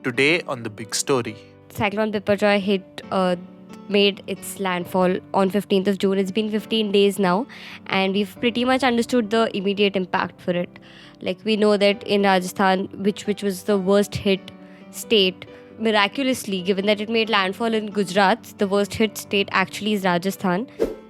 Today on the big story. Cyclone Biparjoy made its landfall on 15th of June. It's been 15 days now, and we've pretty much understood the immediate impact for it. Like, we know that in Rajasthan, which was the worst hit state, miraculously, given that it made landfall in Gujarat, the worst hit state actually is Rajasthan.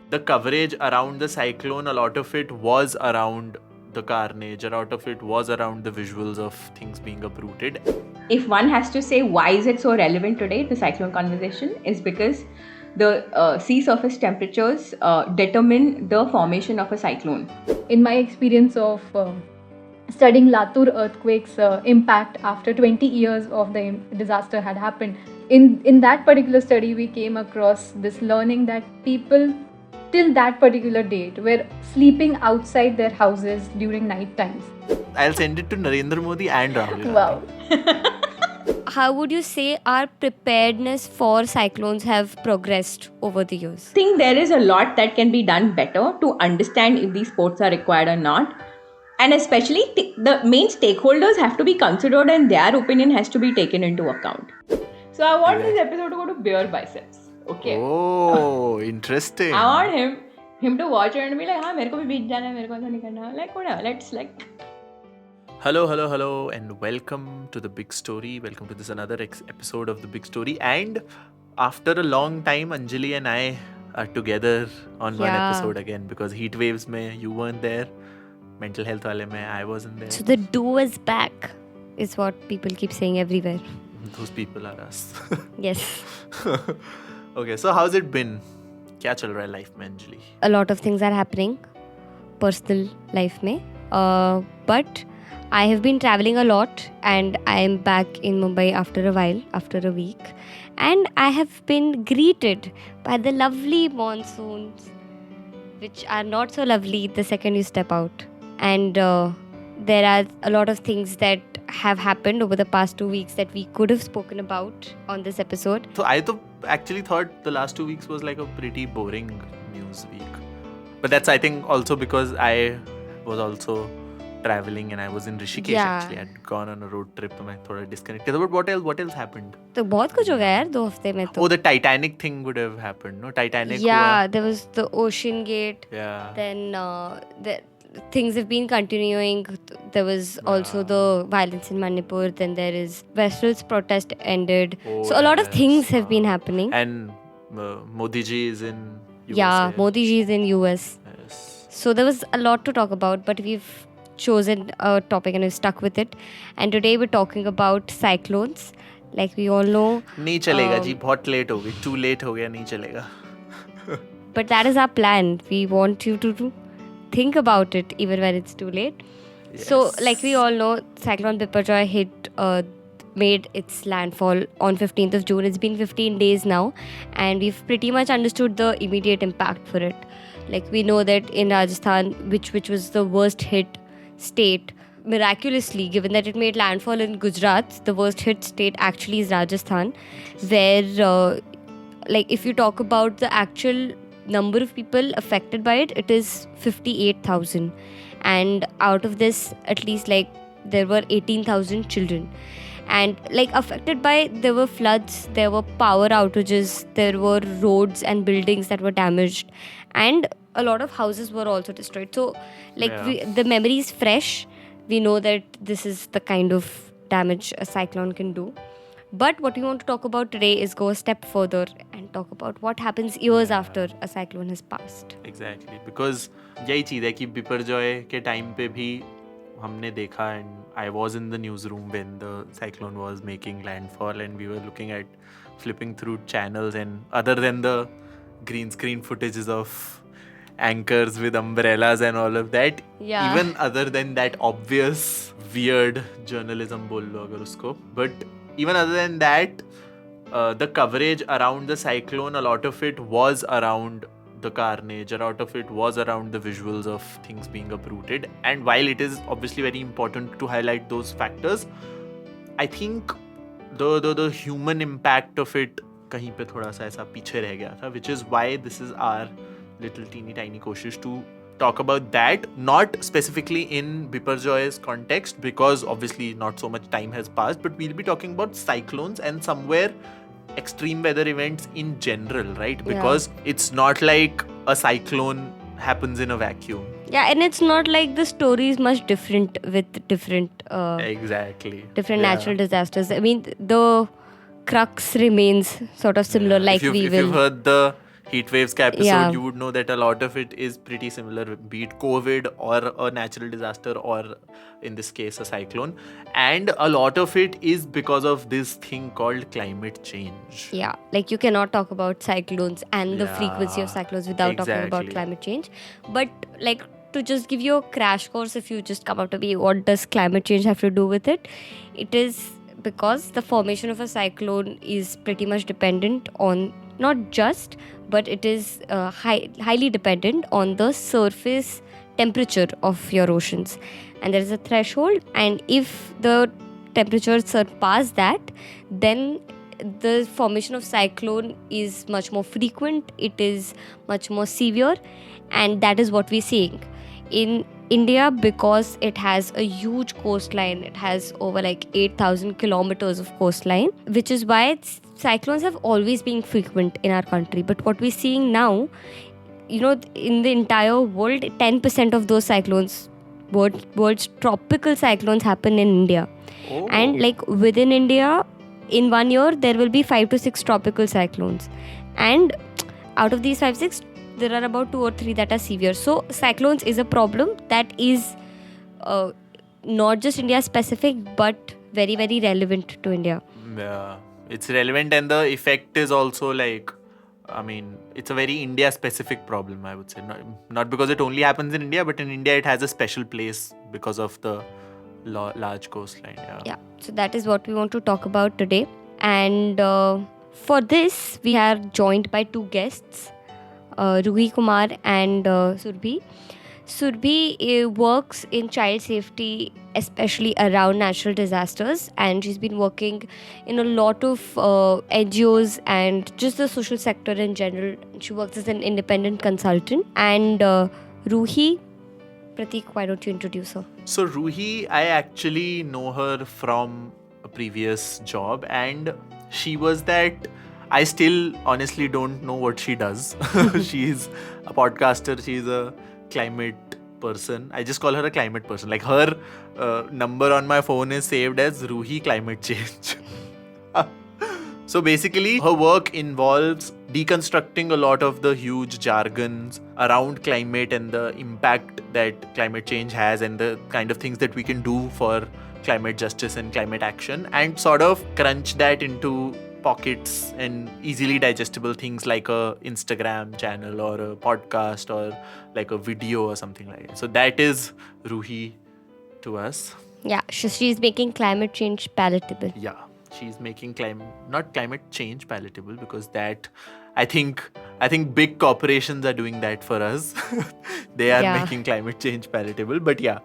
The coverage around the cyclone, a lot of it was around the carnage, a lot of it was around the visuals of things being uprooted. If one has to say why is it so relevant today, the cyclone conversation, is because the sea surface temperatures determine the formation of a cyclone. In my experience of studying Latur earthquake's impact after 20 years of the disaster had happened, in that particular study we came across this learning that people till that particular date were sleeping outside their houses during night times. I'll send it to Narendra Modi and Rahul. Wow. How would you say our preparedness for cyclones have progressed over the years? I think there is a lot that can be done better to understand if these sports are required or not. And especially the main stakeholders have to be considered and their opinion has to be taken into account. So I want this episode to go to Bear Biceps. Okay. Oh, interesting. I want him to watch it and be like, हाँ मेरे को भी बीच जाना है, मेरे को ऐसा नहीं करना. Like whatever. Let's like. Hello, and welcome to the big story. Welcome to this another episode of the big story. And after a long time, Anjali and I are together on one episode again because heat waves mein you weren't there, mental health wale mein I wasn't there. So the duo is back, is what people keep saying everywhere. Those people are us. Yes. Okay, so how's it been? क्या चल रहा है life में Anjali? A lot of things are happening, personal life में. But I have been traveling a lot and I am back in Mumbai after a while, after a week. And I have been greeted by the lovely monsoons, which are not so lovely the second you step out. And there are a lot of things that have happened over the past 2 weeks that we could have spoken about on this episode. So I actually thought the last 2 weeks was like a pretty boring news week. But that's I think also because I was also traveling and I was in Rishikesh actually. I'd gone on a road trip and I thought I disconnected. But what else happened? तो बहुत कुछ हो गया यार 2 हफ्ते में तो. Oh, the Titanic thing would have happened, no? Titanic. Yeah, there was the Ocean Gate. Yeah. Then the things have been continuing. There was also the violence in Manipur. Then there is Westfield's protest ended. So a lot of things have been happening. And Modi ji is in US. Yeah, Modi ji is in US. Yes. So there was a lot to talk about, but we've chosen a topic and we've stuck with it. And today we're talking about cyclones. Like we all know. नहीं चलेगा जी, बहुत late हो गई. Too late हो गया, नहीं चलेगा. But that is our plan. We want you to think about it even when it's too late. Yes. So, like we all know, Cyclone Biparjoy made its landfall on 15th of June. It's been 15 days now, and we've pretty much understood the immediate impact for it. Like, we know that in Rajasthan, which was the worst hit state, miraculously, given that it made landfall in Gujarat, the worst hit state actually is Rajasthan, where, like, if you talk about the actual number of people affected by it, it is 58,000. And out of this, at least, like, there were 18,000 children. And, like, affected by, there were floods, there were power outages, there were roads and buildings that were damaged. And a lot of houses were also destroyed. So, like, the memory is fresh. We know that this is the kind of damage a cyclone can do. But what we want to talk about today is go a step further and talk about what happens years after a cyclone has passed. Exactly. Because यही चीज़ है कि बिपरजॉय के time पे भी हमने देखा and I was in the newsroom when the cyclone was making landfall and we were looking at flipping through channels and other than the green screen footages of anchors with umbrellas and all of that, even other than that obvious weird journalism बोल लो अगर उसको, but even other than that, the coverage around the cyclone, a lot of it was around the carnage, a lot of it was around the visuals of things being uprooted. And while it is obviously very important to highlight those factors, I think the human impact of it कहीं पे थोड़ा सा ऐसा पीछे रह गया था, which is why this is our little teeny tiny कोशिश to talk about that, not specifically in Biparjoy's context because obviously not so much time has passed, but we'll be talking about cyclones and somewhere extreme weather events in general, right? Because it's not like a cyclone happens in a vacuum. Yeah, and it's not like the story is much different with different different natural disasters. I mean, the crux remains sort of similar, like if you've heard the heat waves episode, you would know that a lot of it is pretty similar, be it COVID or a natural disaster or in this case a cyclone, and a lot of it is because of this thing called climate change. Yeah, like you cannot talk about cyclones and the frequency of cyclones without talking about climate change. But like, to just give you a crash course, if you just come up to me, what does climate change have to do with it? It is because the formation of a cyclone is pretty much dependent on, not just, but it is highly dependent on the surface temperature of your oceans. And there is a threshold, and if the temperature surpass that, then the formation of cyclone is much more frequent, it is much more severe, and that is what we're seeing. In India, because it has a huge coastline, it has over like 8,000 kilometers of coastline, which is why cyclones have always been frequent in our country. But what we're seeing now, you know, in the entire world, 10% of those cyclones, world's tropical cyclones, happen in India. And like within India, in 1 year, there will be 5 to 6 tropical cyclones. And out of these 5-6, there are about 2 or 3 that are severe. So cyclones is a problem that is not just India specific, but very, very relevant to India. Yeah, it's relevant, and the effect is also like, I mean, it's a very India specific problem, I would say. Not because it only happens in India, but in India it has a special place because of the large coastline. Yeah, so that is what we want to talk about today. And for this, we are joined by 2 guests, Ruhie Kumar and Surabhi. Surabhi works in child safety, especially around natural disasters, and she's been working in a lot of NGOs and just the social sector in general. She works as an independent consultant. And Ruhie, Pratik, why don't you introduce her? So Ruhie, I actually know her from a previous job, and she was that. I still honestly don't know what she does. She's a podcaster, she's a climate person. I just call her a climate person. Like her number on my phone is saved as Ruhie Climate Change. So basically, her work involves deconstructing a lot of the huge jargons around climate and the impact that climate change has and the kind of things that we can do for climate justice and climate action, and sort of crunch that into pockets and easily digestible things like a Instagram channel or a podcast or like a video or something like that. So that is Ruhie to us. Yeah, she's making climate change palatable. Yeah, she's making not climate change palatable, because that I think big corporations are doing that for us. They are making climate change palatable, but yeah.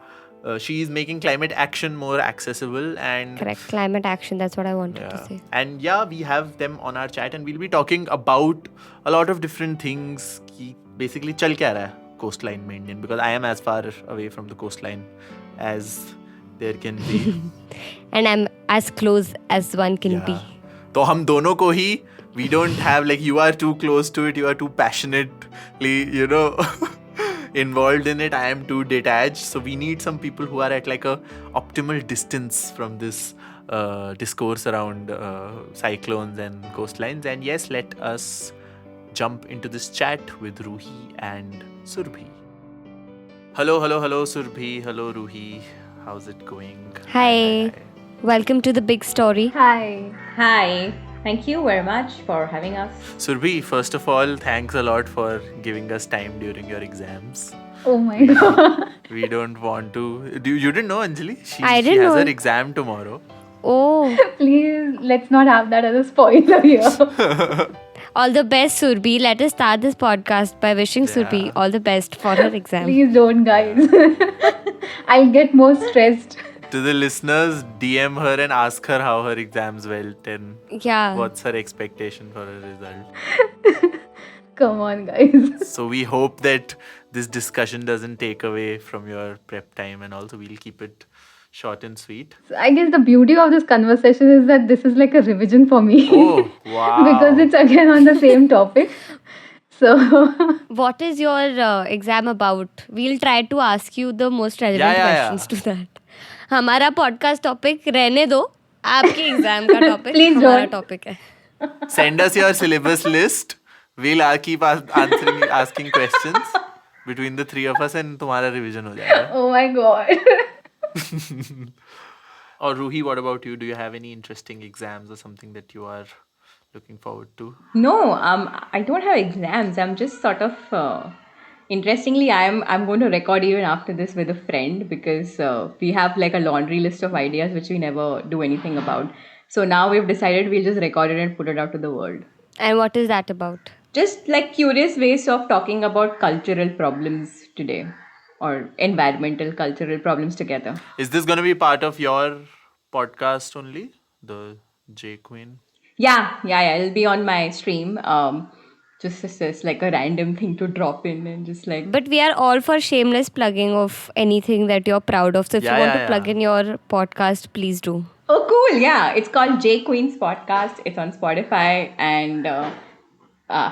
She is making climate action more accessible and... Correct, climate action, that's what I wanted to say. And we have them on our chat and we'll be talking about a lot of different things. Basically, chal kya raha hai coastline mein Indian, because I am as far away from the coastline as there can be. And I'm as close as one can be. So hum dono ko hi, we don't have like, you are too close to it, you are too passionately, involved in it, I am too detached. So we need some people who are at like a optimal distance from this discourse around cyclones and coastlines. And yes, let us jump into this chat with Ruhie and Surabhi. Hello Surabhi. Hello Ruhie. How's it going? Hi. Welcome to the big story. Hi. Thank you very much for having us. Surabhi, first of all, thanks a lot for giving us time during your exams. Oh my god. We don't want to... You didn't know, Anjali? She know. has her exam tomorrow. Oh. Please, let's not have that as a spoiler here. All the best, Surabhi. Let us start this podcast by wishing Surabhi all the best for her exam. Please don't, guys. I'll get more stressed. To the listeners, DM her and ask her how her exams went and what's her expectation for her result. Come on, guys. So we hope that this discussion doesn't take away from your prep time, and also we'll keep it short and sweet. So I guess the beauty of this conversation is that this is like a revision for me. Oh, wow. Because it's again on the same topic. So What is your exam about? We'll try to ask you the most relevant questions to that. हमारा podcast topic रहने दो. आपके exam का topic Please हमारा don't. topic है. Send us your syllabus list. We'll keep asking questions between the three of us, and तुम्हारा revision हो जाएगा. Oh my god. Or Ruhi, what about you? Do you have any interesting exams or something that you are looking forward to? No, I don't have exams. I'm just sort of interestingly, I'm going to record even after this with a friend because we have like a laundry list of ideas which we never do anything about. So now we've decided we'll just record it and put it out to the world. And what is that about? Just like curious ways of talking about cultural problems today, or environmental cultural problems together. Is this going to be part of your podcast only, the J Queen? Yeah. It'll be on my stream. Just like a random thing to drop in and just like. But we are all for shameless plugging of anything that you're proud of. So if you want to plug in your podcast, please do. Oh, cool. Yeah. It's called J Queen's Podcast. It's on Spotify, and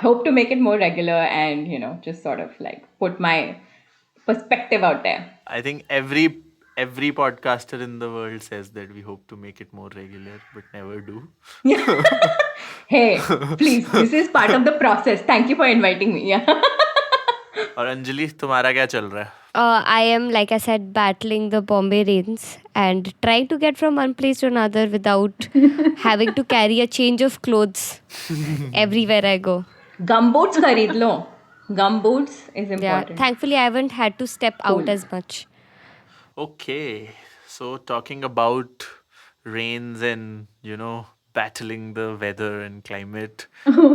hope to make it more regular and, just sort of like put my perspective out there. I think every podcaster in the world says that we hope to make it more regular, but never do. Hey, please, this is part of the process. Thank you for inviting me. Yeah. और अंजलि, तुम्हारा क्या चल रहा है? I am, like I said, battling the Bombay rains and trying to get from one place to another without having to carry a change of clothes everywhere I go. Gumboots kharid lo. Gumboots is important. Yeah, thankfully I haven't had to step out as much. Okay, so talking about rains and, battling the weather and climate,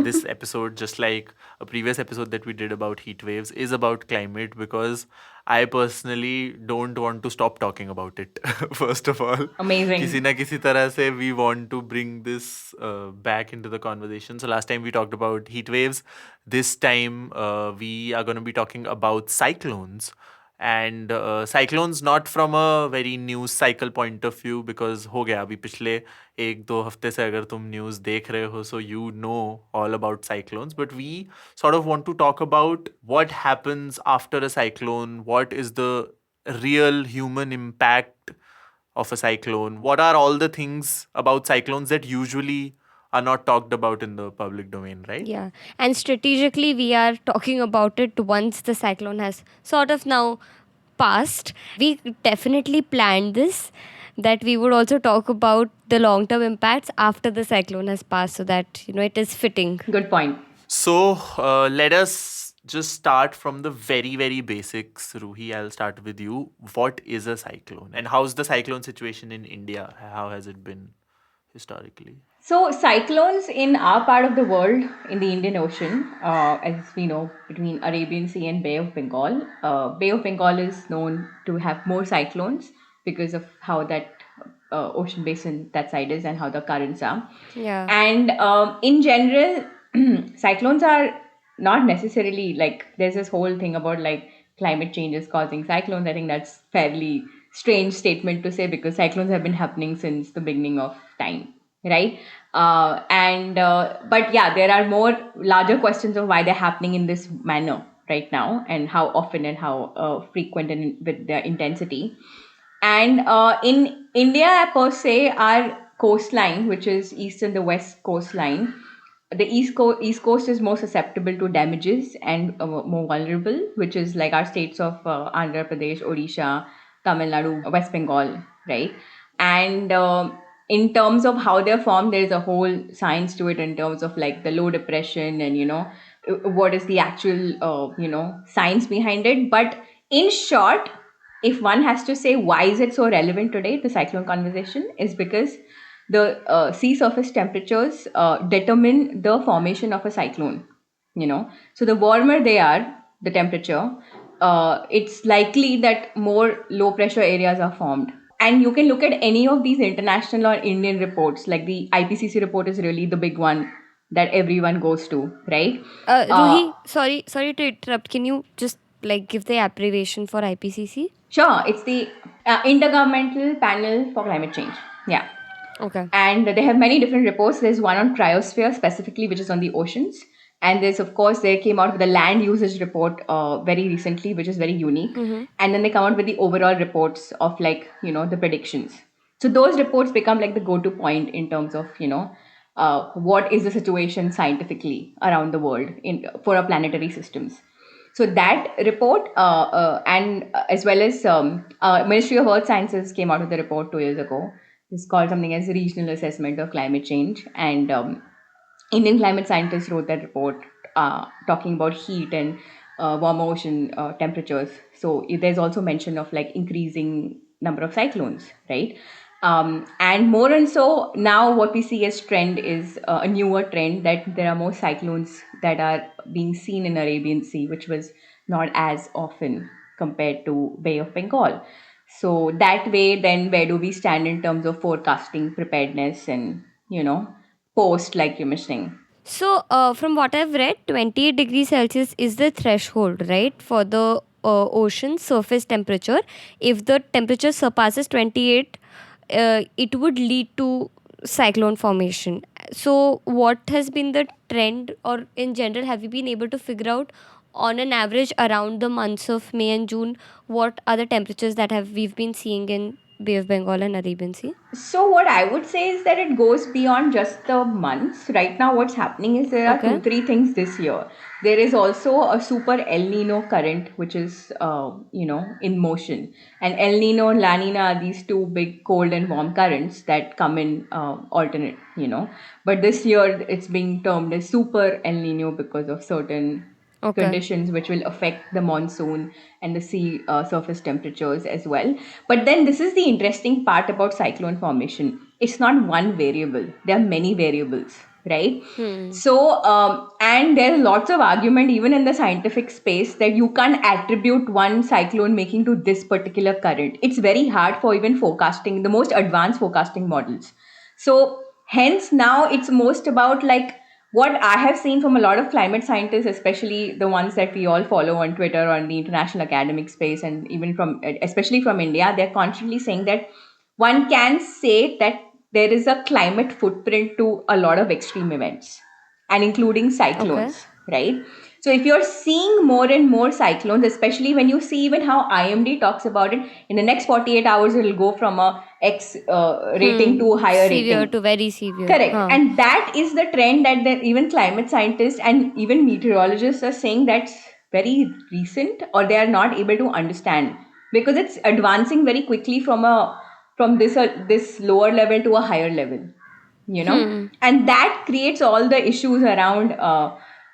this episode, just like a previous episode that we did about heat waves, is about climate because I personally don't want to stop talking about it, first of all. Amazing. किसी ना किसी तरह से we want to bring this back into the conversation. So last time we talked about heat waves. This time we are going to be talking about cyclones. And cyclones not from a very news cycle point of view because हो गया अभी पिछले 1-2 हफ्ते से अगर तुम news देख रहे हो, so you know all about cyclones, but we sort of want to talk about what happens after a cyclone, what is the real human impact of a cyclone, what are all the things about cyclones that usually are not talked about in the public domain, right? Yeah, and strategically we are talking about it once the cyclone has sort of now passed. We definitely planned this, that we would also talk about the long-term impacts after the cyclone has passed so that, it is fitting. Good point. So let us just start from the very, very basics. Ruhi, I'll start with you. What is a cyclone? And how's the cyclone situation in India? How has it been historically? So cyclones in our part of the world, in the Indian Ocean, as we know, between Arabian Sea and Bay of Bengal. Bay of Bengal is known to have more cyclones because of how that ocean basin that side is and how the currents are. Yeah. And in general, cyclones are not necessarily like, there's this whole thing about like climate change is causing cyclones. I think that's fairly strange statement to say because cyclones have been happening since the beginning of time. Right. But yeah, there are more larger questions of why they're happening in this manner right now and how often and how frequent and with their intensity. And in India, per se, our coastline, which is east and the west coastline, the east coast is more susceptible to damages and more vulnerable, which is like our states of Andhra Pradesh, Odisha, Tamil Nadu, West Bengal, right? And in terms of how they're formed, there's a whole science to it in terms of like the low depression and, what is the actual, science behind it. But in short, if one has to say why is it so relevant today, the cyclone conversation, is because the sea surface temperatures determine the formation of a cyclone, So the warmer they are, the temperature, it's likely that more low pressure areas are formed. And you can look at any of these international or Indian reports, like the IPCC report is really the big one that everyone goes to, right? Ruhi, sorry to interrupt. Can you just like give the abbreviation for IPCC? Sure, it's the Intergovernmental Panel for Climate Change. Yeah. Okay. And they have many different reports. There's one on cryosphere specifically, which is on the oceans. And there's, of course, they came out with a land usage report very recently, which is very unique. And then they come out with the overall reports of the predictions. So those reports become like the go-to point in terms of, what is the situation scientifically around the world for our planetary systems. So that report and as well as Ministry of Earth Sciences came out with a report 2 years ago. It's called something as Regional Assessment of Climate Change. And Indian climate scientists wrote that report talking about heat and warm ocean temperatures. So there's also mention of increasing number of cyclones, right? And more and so now what we see as trend is a newer trend that there are more cyclones that are being seen in Arabian Sea, which was not as often compared to Bay of Bengal. So that way, then where do we stand in terms of forecasting, preparedness, and post, like you were saying? So, from what I've read, 28 degrees Celsius is the threshold, right, for the ocean surface temperature. If the temperature surpasses 28, it would lead to cyclone formation. So, what has been the trend, or in general, have you been able to figure out on an average around the months of May and June, what are the temperatures that we've been seeing in Bay of Bengal and Arabian Sea? So what I would say is that it goes beyond just the months. Right now, what's happening is there are Okay. 2-3 things this year. There is also a super El Nino current, which is in motion. And El Nino and La Nina are these two big cold and warm currents that come in alternate. But this year it's being termed as super El Nino because of certain Okay. conditions which will affect the monsoon and the sea surface temperatures as well. But then this is the interesting part about cyclone formation. It's not one variable. There are many variables, right? So, and there's lots of argument even in the scientific space that you can't attribute one cyclone making to this particular current. It's very hard for even forecasting, the most advanced forecasting models. So hence now it's most about what I have seen from a lot of climate scientists, especially the ones that we all follow on Twitter or in the international academic space, and even especially from India, they're constantly saying that one can say that there is a climate footprint to a lot of extreme events, and including cyclones, right? So if you're seeing more and more cyclones, especially when you see even how IMD talks about it, in the next 48 hours, it'll go from a X rating to higher severe rating. to very severe. Correct. And that is the trend that even climate scientists and even meteorologists are saying that's very recent, or they are not able to understand, because it's advancing very quickly from this lower level to a higher level, and that creates all the issues around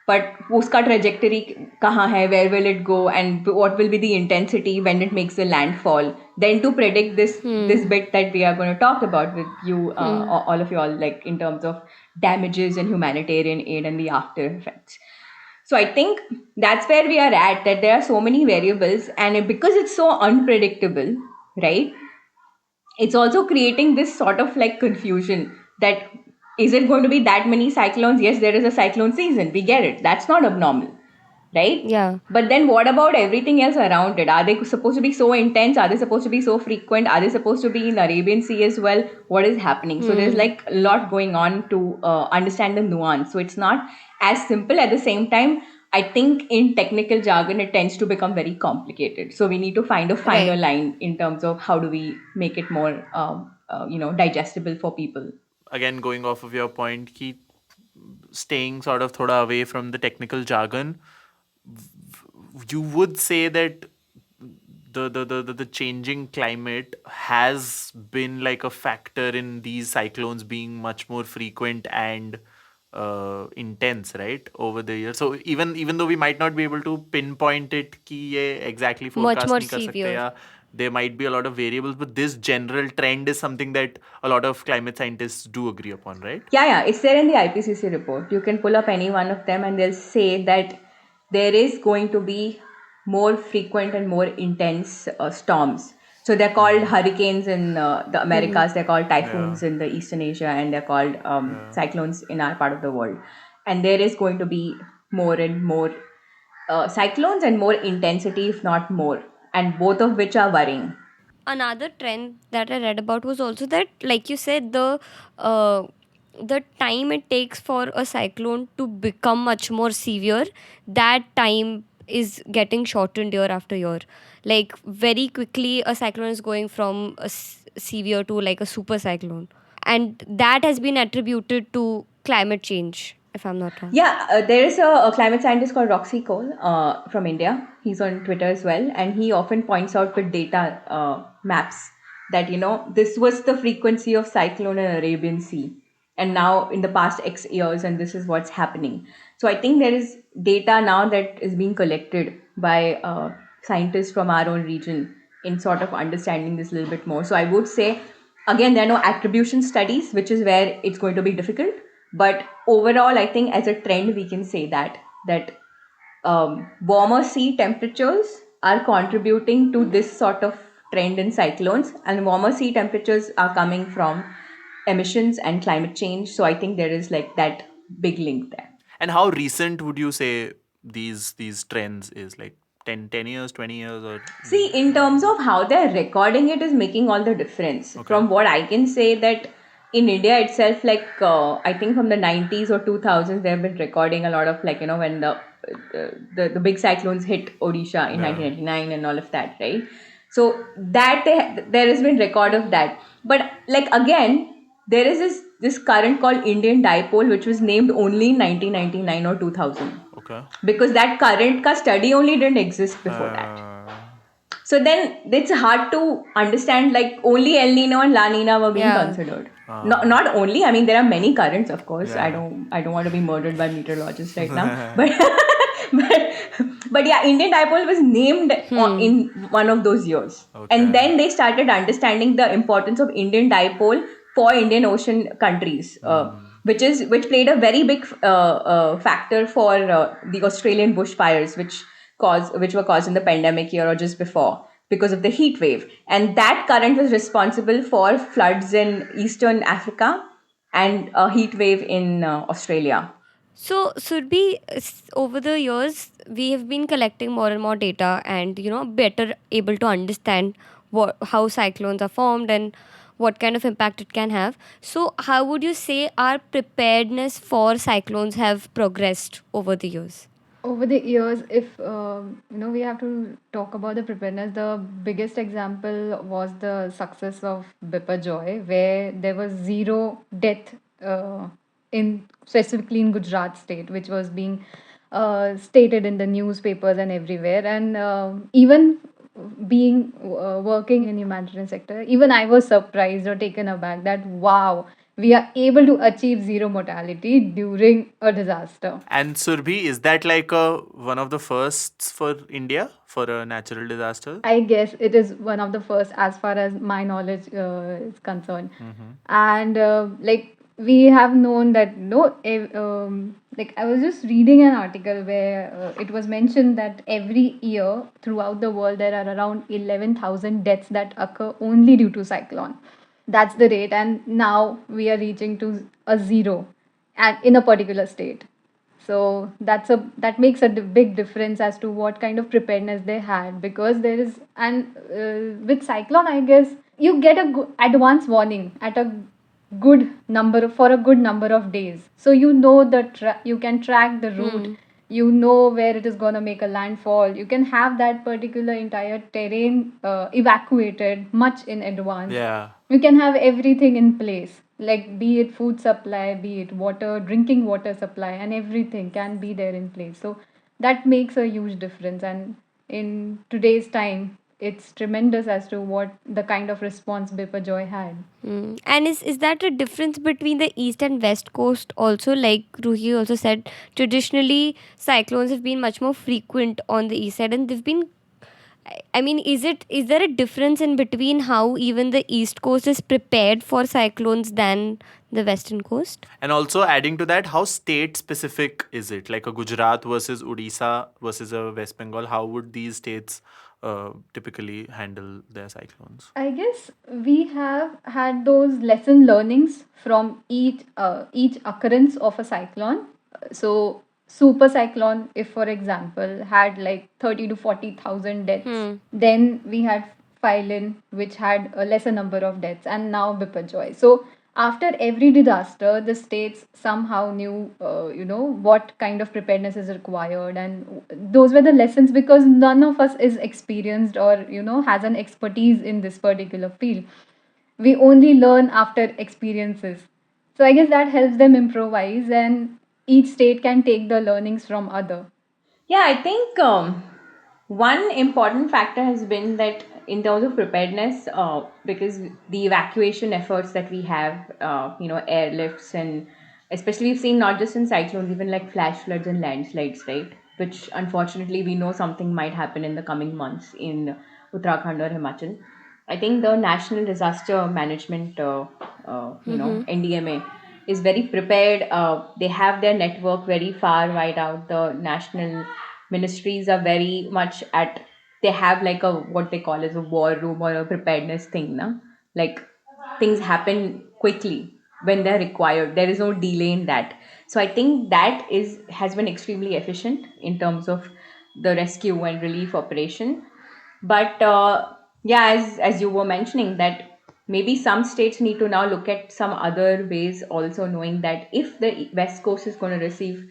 but uska trajectory kahan hai, where will it go, and what will be the intensity when it makes the landfall, then to predict this bit that we are going to talk about with you, all of you all, like in terms of damages and humanitarian aid and the after effects. So I think that's where we are at, that there are so many variables, and because it's so unpredictable, right, it's also creating this sort of confusion that is it going to be that many cyclones? Yes, there is a cyclone season. We get it. That's not abnormal, right? Yeah. But then what about everything else around it? Are they supposed to be so intense? Are they supposed to be so frequent? Are they supposed to be in Arabian Sea as well? What is happening? So there's a lot going on to understand the nuance. So it's not as simple. At the same time, I think in technical jargon, it tends to become very complicated. So we need to find a finer line in terms of how do we make it more, digestible for people. Again, going off of your point, keep staying sort of thoda away from the technical jargon, you would say that the changing climate has been like a factor in these cyclones being much more frequent and intense, right, over the years. So even though we might not be able to pinpoint it ki ye exactly forecast more nahi kar sakte, severe. ya there might be a lot of variables, but this general trend is something that a lot of climate scientists do agree upon, right? Yeah, it's there in the IPCC report. You can pull up any one of them and they'll say that there is going to be more frequent and more intense storms. So they're called hurricanes in the Americas, they're called typhoons in the Eastern Asia, and they're called cyclones in our part of the world. and there is going to be more and more cyclones and more intensity, if not more, and both of which are worrying. Another trend that I read about was also that, like you said, uh, the time it takes for a cyclone to become much more severe, that time is getting shortened year after year. Like very quickly, a cyclone is going from a severe to like a super cyclone, and that has been attributed to climate change, if I'm not wrong. Yeah, there is a climate scientist called Roxy Cole from India. He's on Twitter as well, and he often points out with data maps that this was the frequency of cyclone in Arabian Sea, and now in the past X years, and this is what's happening. So I think there is data now that is being collected by scientists from our own region in sort of understanding this a little bit more. So I would say, again, there are no attribution studies, which is where it's going to be difficult. But overall, I think as a trend, we can say that warmer sea temperatures are contributing to this sort of trend in cyclones, and warmer sea temperatures are coming from emissions and climate change. So I think there is like that big link there. And how recent would you say these trends is? Like 10 years, 20 years, or See, in terms of how they're recording it is making all the difference. Okay. From what I can say, that in India itself, like I think from the 90s or 2000s, they've been recording a lot of like when the big cyclones hit Odisha in 1999 and all of that, right? So that there has been record of that. But like again, there is this current called Indian dipole, which was named only in 1999 or 2000, okay. because that current ka study only didn't exist before that. So then it's hard to understand, like only El Nino and La Nina were being Yeah. considered. Not only, I mean, there are many currents, of course. Yeah. I don't want to be murdered by meteorologists right now. But yeah, Indian dipole was named in one of those years. Okay. And then they started understanding the importance of Indian dipole for Indian Ocean countries, which played a very big factor for the Australian bushfires, which were caused in the pandemic year or just before because of the heat wave. And that current was responsible for floods in Eastern Africa and a heat wave in Australia. So, Surbi, over the years, we have been collecting more and more data and, better able to understand how cyclones are formed and what kind of impact it can have. So, how would you say our preparedness for cyclones have progressed over the years? Over the years, if we have to talk about the preparedness, the biggest example was the success of Biparjoy, where there was zero death in specifically in Gujarat state, which was being stated in the newspapers and everywhere. And even being working in humanitarian sector, even I was surprised or taken aback that wow, we are able to achieve zero mortality during a disaster. And Surabhi, is that like one of the firsts for India for a natural disaster? I guess it is one of the first, as far as my knowledge is concerned. And like we have known that like I was just reading an article where it was mentioned that every year throughout the world there are around 11,000 deaths that occur only due to cyclone. That's the rate, and now we are reaching to a zero, and in a particular state. So that makes a big difference as to what kind of preparedness they had, because there is, and with cyclone I guess you get a advance warning at a good number for a good number of days, so you know you can track the route, you know where it is going to make a landfall, you can have that particular entire terrain evacuated much in advance. Yeah. You can have everything in place, like be it food supply, be it water, drinking water supply, and everything can be there in place. So that makes a huge difference, and in today's time it's tremendous as to what the kind of response Biparjoy had. And is that a difference between the east and west coast also? Like Ruhi also said, traditionally cyclones have been much more frequent on the east side, and they've been. I mean, is there a difference in between how even the east coast is prepared for cyclones than the western coast? And also adding to that, how state specific is it? Like a Gujarat versus Odisha versus a West Bengal, how would these states typically handle their cyclones? I guess we have had those lesson learnings from each occurrence of a cyclone, So super cyclone, if for example, had like 30 to 40,000 deaths, then we had Phylin, which had a lesser number of deaths, and now Biparjoy. So after every disaster, the states somehow knew, what kind of preparedness is required, and those were the lessons, because none of us is experienced or has an expertise in this particular field. We only learn after experiences. So I guess that helps them improvise, and each state can take the learnings from other. Yeah, I think one important factor has been that in terms of preparedness, because the evacuation efforts that we have, airlifts, and especially we've seen not just in cyclones, even like flash floods and landslides, right? Which unfortunately we know something might happen in the coming months in Uttarakhand or Himachal. I think the National Disaster Management, NDMA, is very prepared. They have their network very far wide out. The national ministries are very much at. They have like a what they call as a war room or a preparedness thing, na? Like things happen quickly when they're required. There is no delay in that. So I think that is has been extremely efficient in terms of the rescue and relief operation. But yeah, as you were mentioning, that maybe some states need to now look at some other ways, also knowing that if the West Coast is going to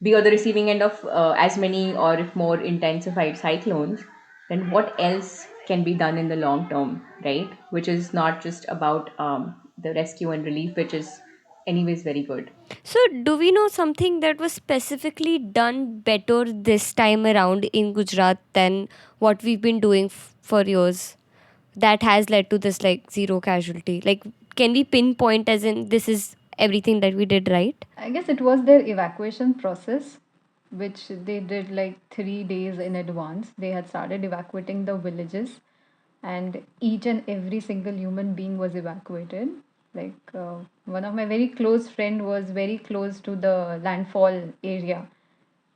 be on the receiving end of as many or if more intensified cyclones, then what else can be done in the long term, right? Which is not just about the rescue and relief, which is anyways very good. So, do we know something that was specifically done better this time around in Gujarat than what we've been doing for years that has led to this like zero casualty? Like, can we pinpoint as in this is everything that we did right? I guess it was their evacuation process, which they did like 3 days in advance. They had started evacuating the villages, and each and every single human being was evacuated. Like one of my very close friend was very close to the landfall area,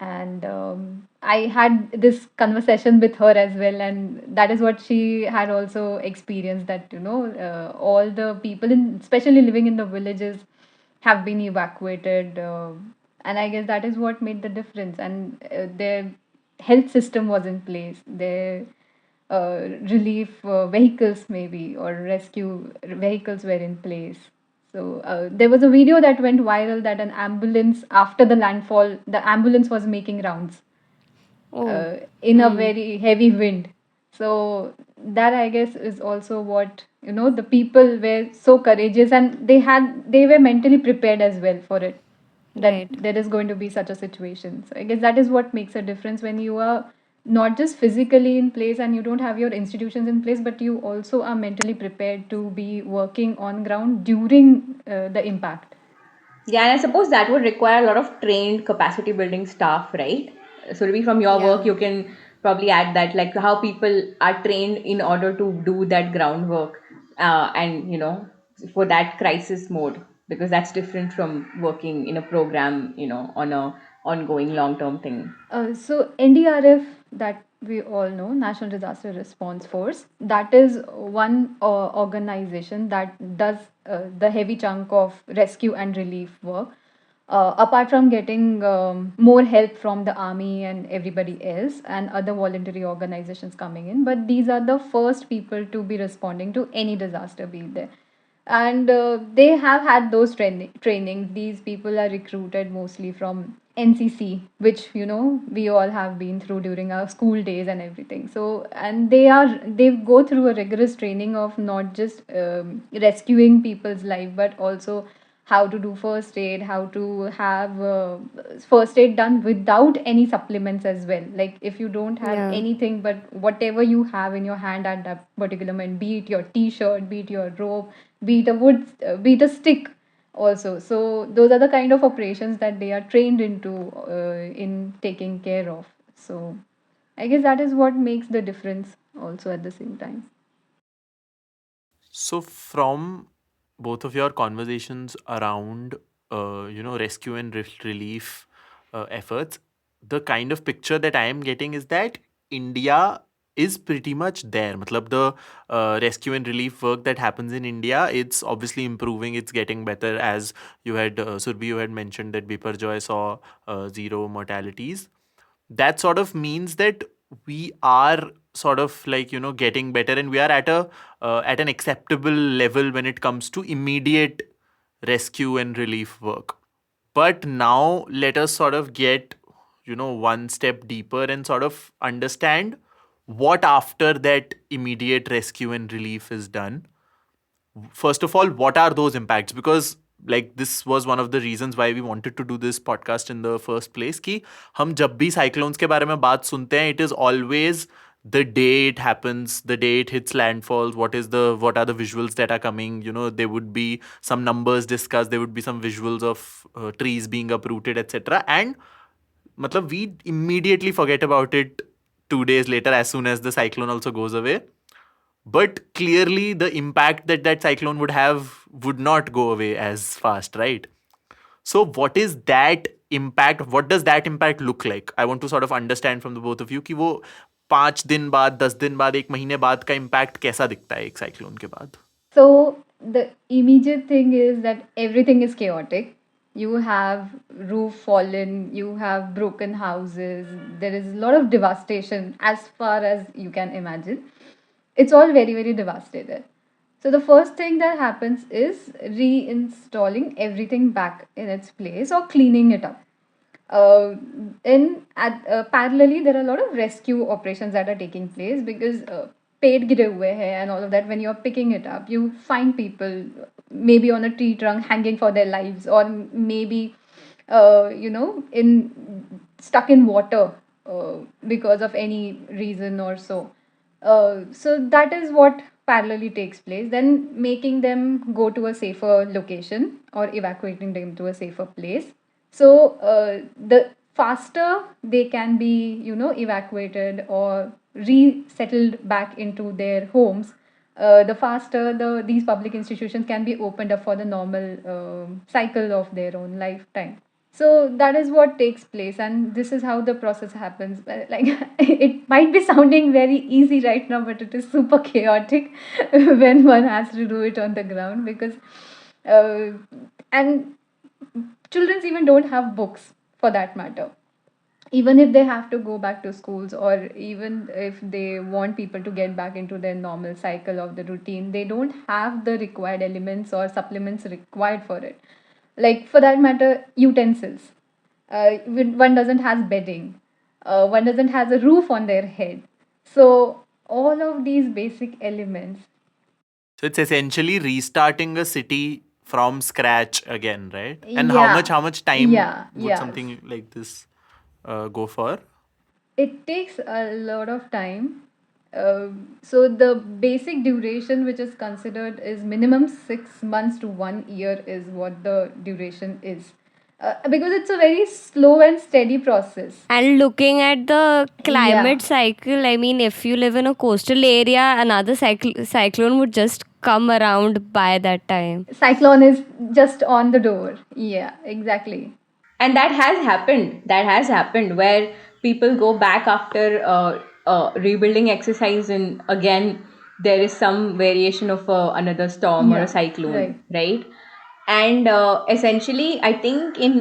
and I had this conversation with her as well, and that is what she had also experienced, that all the people in, especially living in the villages, have been evacuated, and I guess that is what made the difference. And their health system was in place, their relief vehicles maybe or rescue vehicles were in place. So there was a video that went viral, that an ambulance, after the landfall, the ambulance was making rounds Oh, in a very heavy wind. So that, I guess, is also what, the people were so courageous, and they were mentally prepared as well for it, that right. there is going to be such a situation. So I guess that is what makes a difference, when you are not just physically in place and you don't have your institutions in place, but you also are mentally prepared to be working on ground during the impact. Yeah, and I suppose that would require a lot of trained capacity building staff, right? So, maybe from your work, Yeah. you can probably add that, like how people are trained in order to do that groundwork, and for that crisis mode, because that's different from working in a program, on a ongoing long term thing. So NDRF, that we all know, National Disaster Response Force, that is one organization that does the heavy chunk of rescue and relief work. Apart from getting more help from the army and everybody else and other voluntary organizations coming in, but these are the first people to be responding to any disaster, be it there. And they have had those trainings. These people are recruited mostly from NCC, which we all have been through during our school days and everything. So, and they go through a rigorous training of not just rescuing people's life, but also how to do first aid, how to have first aid done without any supplements as well. Like if you don't have Yeah. anything, but whatever you have in your hand at that particular moment, be it your t-shirt, be it your rope, be it a wood, be it a stick also. So those are the kind of operations that they are trained into in taking care of. So I guess that is what makes the difference also at the same time. So, from both of your conversations around, rescue and relief efforts, the kind of picture that I am getting is that India is pretty much there. Matlab the rescue and relief work that happens in India, it's obviously improving, it's getting better. As you had, Surbi, you had mentioned that Biparjoy saw zero mortalities. That sort of means that we are sort of like, getting better, and we are at an acceptable level when it comes to immediate rescue and relief work. But now let us sort of get, one step deeper and sort of understand what after that immediate rescue and relief is done. First of all, what are those impacts? Because like this was one of the reasons why we wanted to do this podcast in the first place, कि हम जब भी cyclones के बारे में बात सुनते हैं, it is always the day it happens, the day it hits landfalls, what are the visuals that are coming. There would be some numbers discussed, there would be some visuals of trees being uprooted, etc. And matlab we immediately forget about it 2 days later, as soon as the cyclone also goes away. But clearly the impact that cyclone would have would not go away as fast, right? So what is that impact? What does that impact look like? I want to sort of understand from the both of you कि वो 5 दिन बाद, 10 दिन बाद, 1 महीने बाद का impact कैसा दिखता है एक cyclone के बाद? So the immediate thing is that everything is chaotic. You have roof fallen, you have broken houses, there is a lot of devastation as far as you can imagine. It's all very, very devastated. So the first thing that happens is reinstalling everything back in its place or cleaning it up. Parallelly, there are a lot of rescue operations that are taking place because पेड़ गिरे हुए हैं and all of that. When you're picking it up, you find people maybe on a tree trunk hanging for their lives, or maybe in stuck in water because of any reason or so. So that is what parallelly takes place. Then making them go to a safer location or evacuating them to a safer place. So the faster they can be, evacuated or resettled back into their homes, the faster these public institutions can be opened up for the normal cycle of their own lifetime. So that is what takes place, and this is how the process happens. Like it might be sounding very easy right now, but it is super chaotic when one has to do it on the ground, because and children even don't have books for that matter. Even if they have to go back to schools, or even if they want people to get back into their normal cycle of the routine, they don't have the required elements or supplements required for it. Like for that matter, utensils. One doesn't have bedding. One doesn't has a roof on their head. So all of these basic elements. So it's essentially restarting a city from scratch again, right? And Yeah. how much time Yeah, would yeah. something like this go for? It takes a lot of time. So the basic duration which is considered is minimum 6 months to 1 year is what the duration is. Because it's a very slow and steady process. And looking at the climate Yeah. cycle, I mean, if you live in a coastal area, another cyclone would just come around by that time. Cyclone is just on the door. Yeah, exactly. And that has happened where people go back after rebuilding exercise, and again there is some variation of another storm or Yeah, a cyclone, right. right? And essentially I think in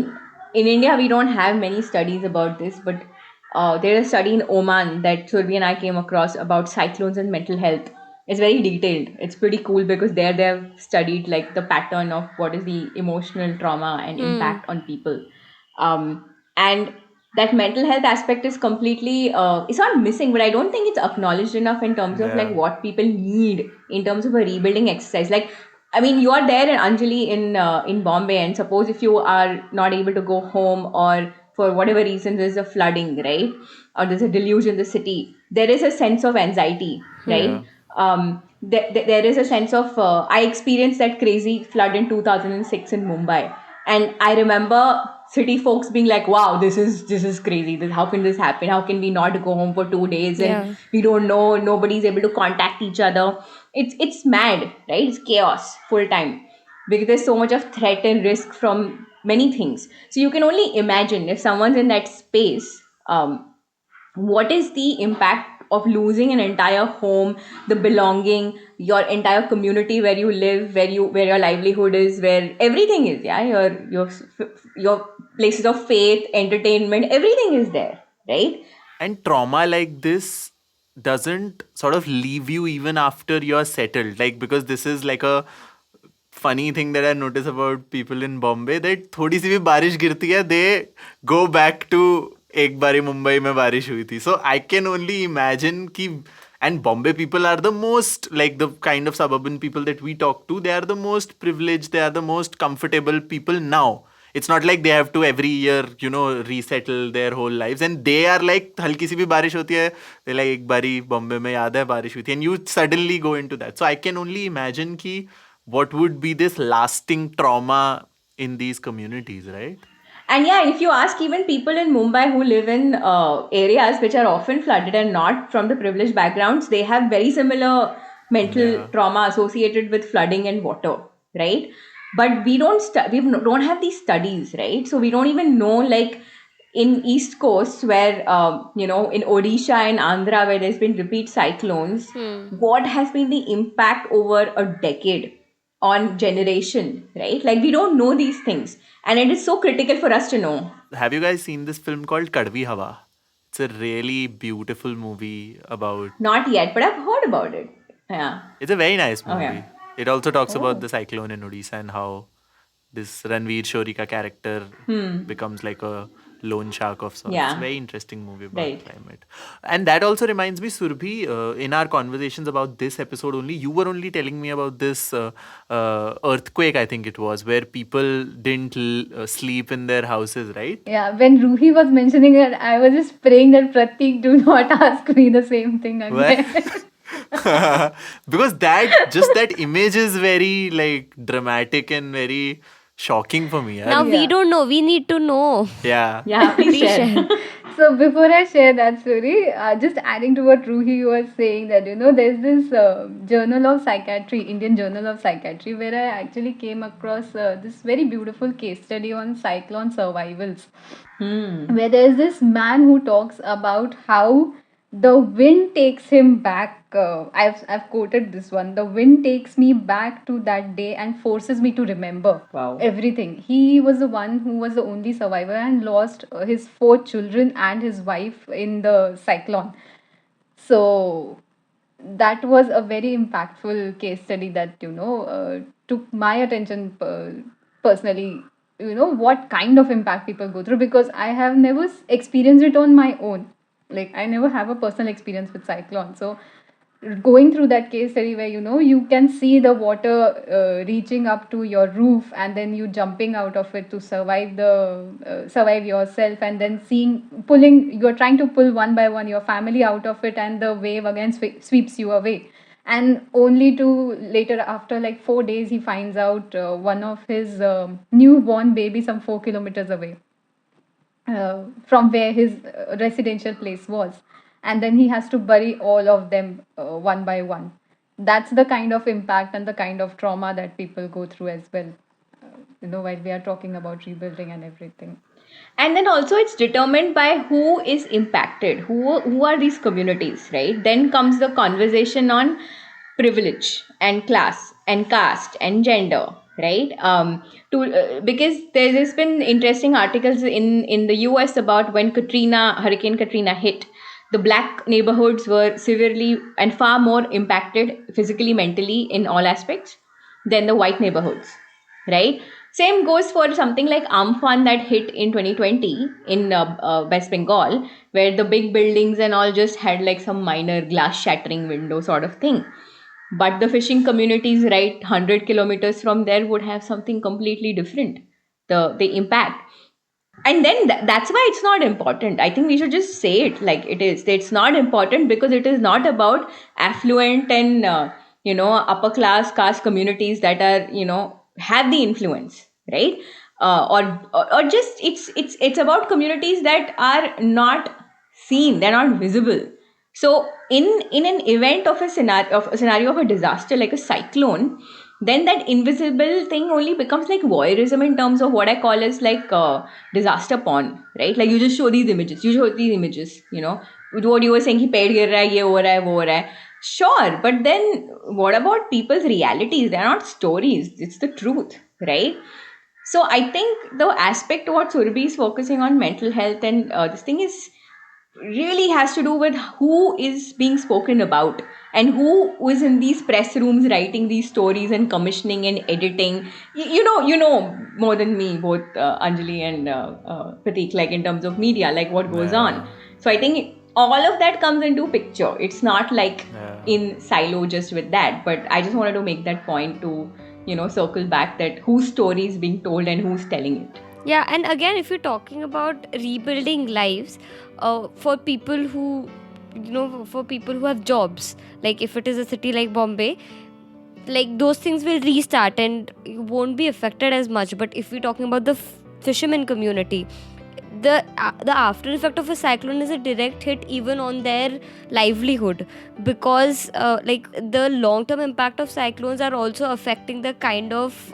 India we don't have many studies about this, but there is a study in Oman that Surbi and I came across about cyclones and mental health. It's very detailed. It's pretty cool because there they have studied like the pattern of what is the emotional trauma and impact on people. And that mental health aspect is completely it's not missing, but I don't think it's acknowledged enough in terms of like Yeah. what people need in terms of a rebuilding exercise. Like, I mean, you are there in Anjali in Bombay, and suppose if you are not able to go home, or for whatever reason there's a flooding, right, or there's a deluge in the city, there is a sense of anxiety, right? There is a sense of I experienced that crazy flood in 2006 in Mumbai, and I remember city folks being like, wow, this is crazy, how can this happen, how can we not go home for 2 days, Yeah. and we don't know, nobody's able to contact each other. It's mad, right? It's chaos full time, because there's so much of threat and risk from many things. So you can only imagine if someone's in that space, what is the impact of losing an entire home, the belonging, your entire community where you live, where your livelihood is, where everything is, yeah, your places of faith, entertainment, everything is there, right? And trauma like this doesn't sort of leave you even after you're settled. Like, because this is like a funny thing that I notice about people in Bombay, that थोड़ी सी भी बारिश गिरती है, they go back to एक बारी मुंबई में बारिश हुई थी. So I can only imagine कि, and Bombay people are the most, like the kind of suburban people that we talk to, they are the most privileged, they are the most comfortable people now. It's not like they have to every year, resettle their whole lives. And they are like, हल्की सी भी बारिश होती है, they're like, एक बारी बॉम्बे में याद है बारिश हुई थी. And you suddenly go into that. So I can only imagine कि what would be this lasting trauma in these communities, right? And yeah, if you ask even people in Mumbai who live in areas which are often flooded and not from the privileged backgrounds, they have very similar mental trauma associated with flooding and water, right? But we don't have these studies, right? So we don't even know, like in East Coast, where in Odisha and Andhra, where there's been repeat cyclones, what has been the impact over a decade on generation, right? Like we don't know these things, and it is so critical for us to know. Have you guys seen this film called Kadvi Hawa? It's a really beautiful movie about... Not yet, but I've heard about it. Yeah. It's a very nice movie. yeah. It also talks about the cyclone in Odisha and how this Ranveer Shori ka character becomes like a loan shark of sorts. Yeah. It's a very interesting movie about climate. And that also reminds me, Surabhi, in our conversations about this episode only, you were only telling me about this earthquake, I think it was, where people didn't sleep in their houses, right? Yeah, when Ruhie was mentioning it, I was just praying that Pratik do not ask me the same thing again. Because that image is very like dramatic and very shocking for me. Now we don't know. We need to know. Yeah. Yeah, please share. So before I share that story, just adding to what Ruhie was saying, that there's this Journal of Psychiatry, Indian Journal of Psychiatry, where I actually came across this very beautiful case study on cyclone survivals, where there's this man who talks about how the wind takes him back. I've quoted this one. The wind takes me back to that day and forces me to remember everything. He was the one who was the only survivor and lost his 4 children and his wife in the cyclone. So that was a very impactful case study that took my attention personally. What kind of impact people go through, because I have never experienced it on my own. Like I never have a personal experience with cyclone. So going through that case study where you can see the water reaching up to your roof, and then you jumping out of it to survive yourself, and then you're trying to pull one by one your family out of it, and the wave again sweeps you away, and only to later, after like 4 days, he finds out one of his newborn baby some 4 kilometers away from where his residential place was, and then he has to bury all of them one by one. That's the kind of impact and the kind of trauma that people go through as well, while we are talking about rebuilding and everything. And then also it's determined by who is impacted, who are these communities, right? Then comes the conversation on privilege and class and caste and gender, right? Because there's been interesting articles in the US about when Hurricane Katrina hit. The black neighborhoods were severely and far more impacted physically, mentally, in all aspects than the white neighborhoods, right? Same goes for something like Amphan that hit in 2020 in West Bengal, where the big buildings and all just had like some minor glass shattering window sort of thing. But the fishing communities right 100 kilometers from there would have something completely different, the impact. And then that's why it's not important. I think we should just say it like it is. It's not important because it is not about affluent and upper class caste communities that are have the influence, right? Or just it's about communities that are not seen, they're not visible. So in an event of a scenario of a disaster like a cyclone, then that invisible thing only becomes like voyeurism in terms of what I call as like disaster porn, right? Like you just show these images, what you were saying कि पेड़ गिर रहा है, ये हो रहा है, वो हो रहा है. Sure, but then what about people's realities? They're not stories. It's the truth, right? So I think the aspect what Surabhi is focusing on mental health and this thing is really has to do with who is being spoken about and who is in these press rooms writing these stories and commissioning and editing. You know more than me, both Anjali and Pratik, like in terms of media, like what goes on. So I think all of that comes into picture. It's not like in silo just with that, but I just wanted to make that point to circle back that whose story is being told and who's telling it. Yeah, and again, if you're talking about rebuilding lives, for people who, for people who have jobs, like if it is a city like Bombay, like those things will restart and you won't be affected as much. But if we're talking about the fisherman community, the after effect of a cyclone is a direct hit even on their livelihood, because like the long term impact of cyclones are also affecting the kind of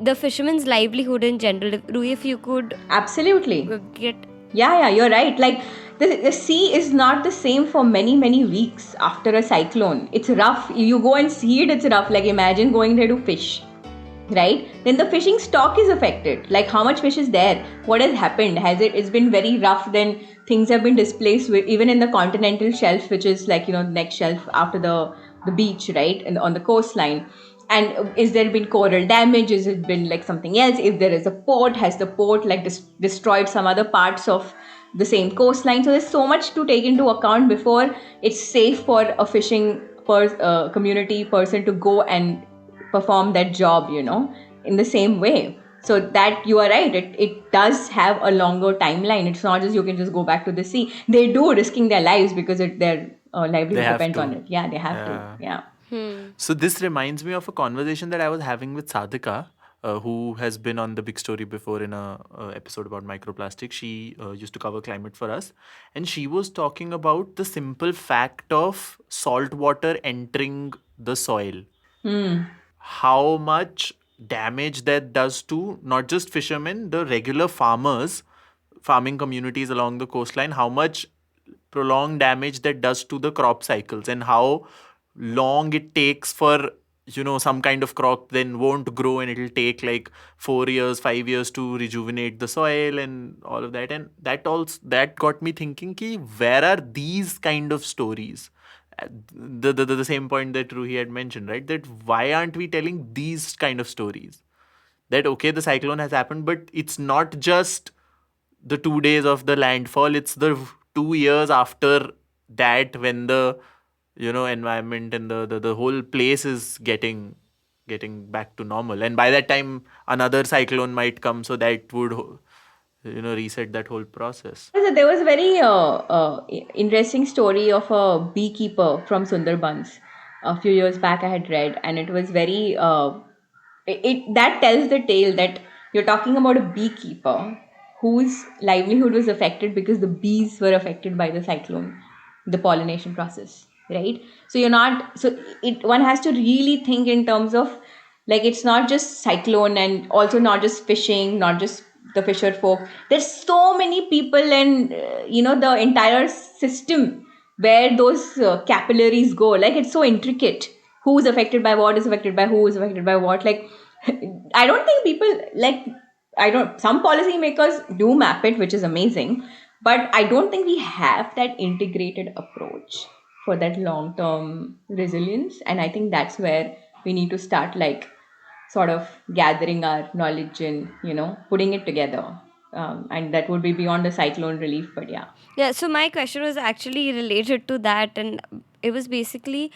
the fishermen's livelihood in general. Ruhie, if you could Absolutely get Yeah, you're right. Like the sea is not the same for many weeks after a cyclone. It's rough. You go and see it, it's rough. Like imagine going there to fish, right? Then the fishing stock is affected. Like how much fish is there? What has happened? It's been very rough. Then things have been displaced even in the continental shelf, which is like next shelf after the beach, right? And on the coastline. And is there been coral damage? Is it been like something else? If there is a port, has the port like destroyed some other parts of the same coastline? So there's so much to take into account before it's safe for a fishing community person to go and perform that job, in the same way. So that you are right, it does have a longer timeline. It's not just you can just go back to the sea. They do, risking their lives because their livelihood depends on it. Yeah, they have to. Yeah. So this reminds me of a conversation that I was having with Sadhika, who has been on the Big Story before in a episode about microplastic. She used to cover climate for us, and she was talking about the simple fact of salt water entering the soil. How much damage that does to not just fishermen, the regular farmers, farming communities along the coastline, how much prolonged damage that does to the crop cycles, and how long it takes for some kind of crop then won't grow, and it'll take like 4 years 5 years to rejuvenate the soil and all of that. And that got me thinking ki where are these kind of stories? The same point that Ruhi had mentioned, right? That why aren't we telling these kind of stories? That okay, the cyclone has happened, but it's not just the 2 days of the landfall, it's the 2 years after that when the environment and the whole place is getting back to normal, and by that time another cyclone might come, so that would reset that whole process. There was a very interesting story of a beekeeper from Sundarbans a few years back I had read, and it was very that tells the tale that you're talking about a beekeeper whose livelihood was affected because the bees were affected by the cyclone, the pollination process, right? So one has to really think in terms of like it's not just cyclone and also not just fishing, not just the fisher folk. There's so many people and the entire system where those capillaries go. Like it's so intricate. Who's affected by what is affected by who is affected by what. Like I don't think people some policymakers do map it, which is amazing, but I don't think we have that integrated approach for that long term resilience. And I think that's where we need to start like sort of gathering our knowledge and putting it together, and that would be beyond the cyclone relief, but Yeah, so my question was actually related to that, and it was basically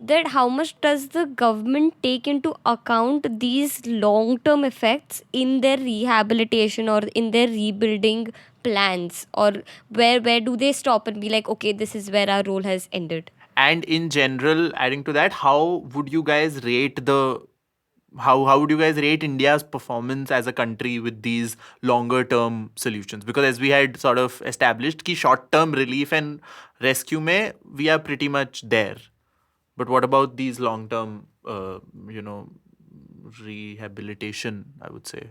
that how much does the government take into account these long term effects in their rehabilitation or in their rebuilding plans, or where do they stop and be like, okay, this is where our role has ended? And in general, adding to that, how would you guys rate India's performance as a country with these longer term solutions? Because as we had sort of established, ki short term relief and rescue mein we are pretty much there. But what about these long term rehabilitation, I would say?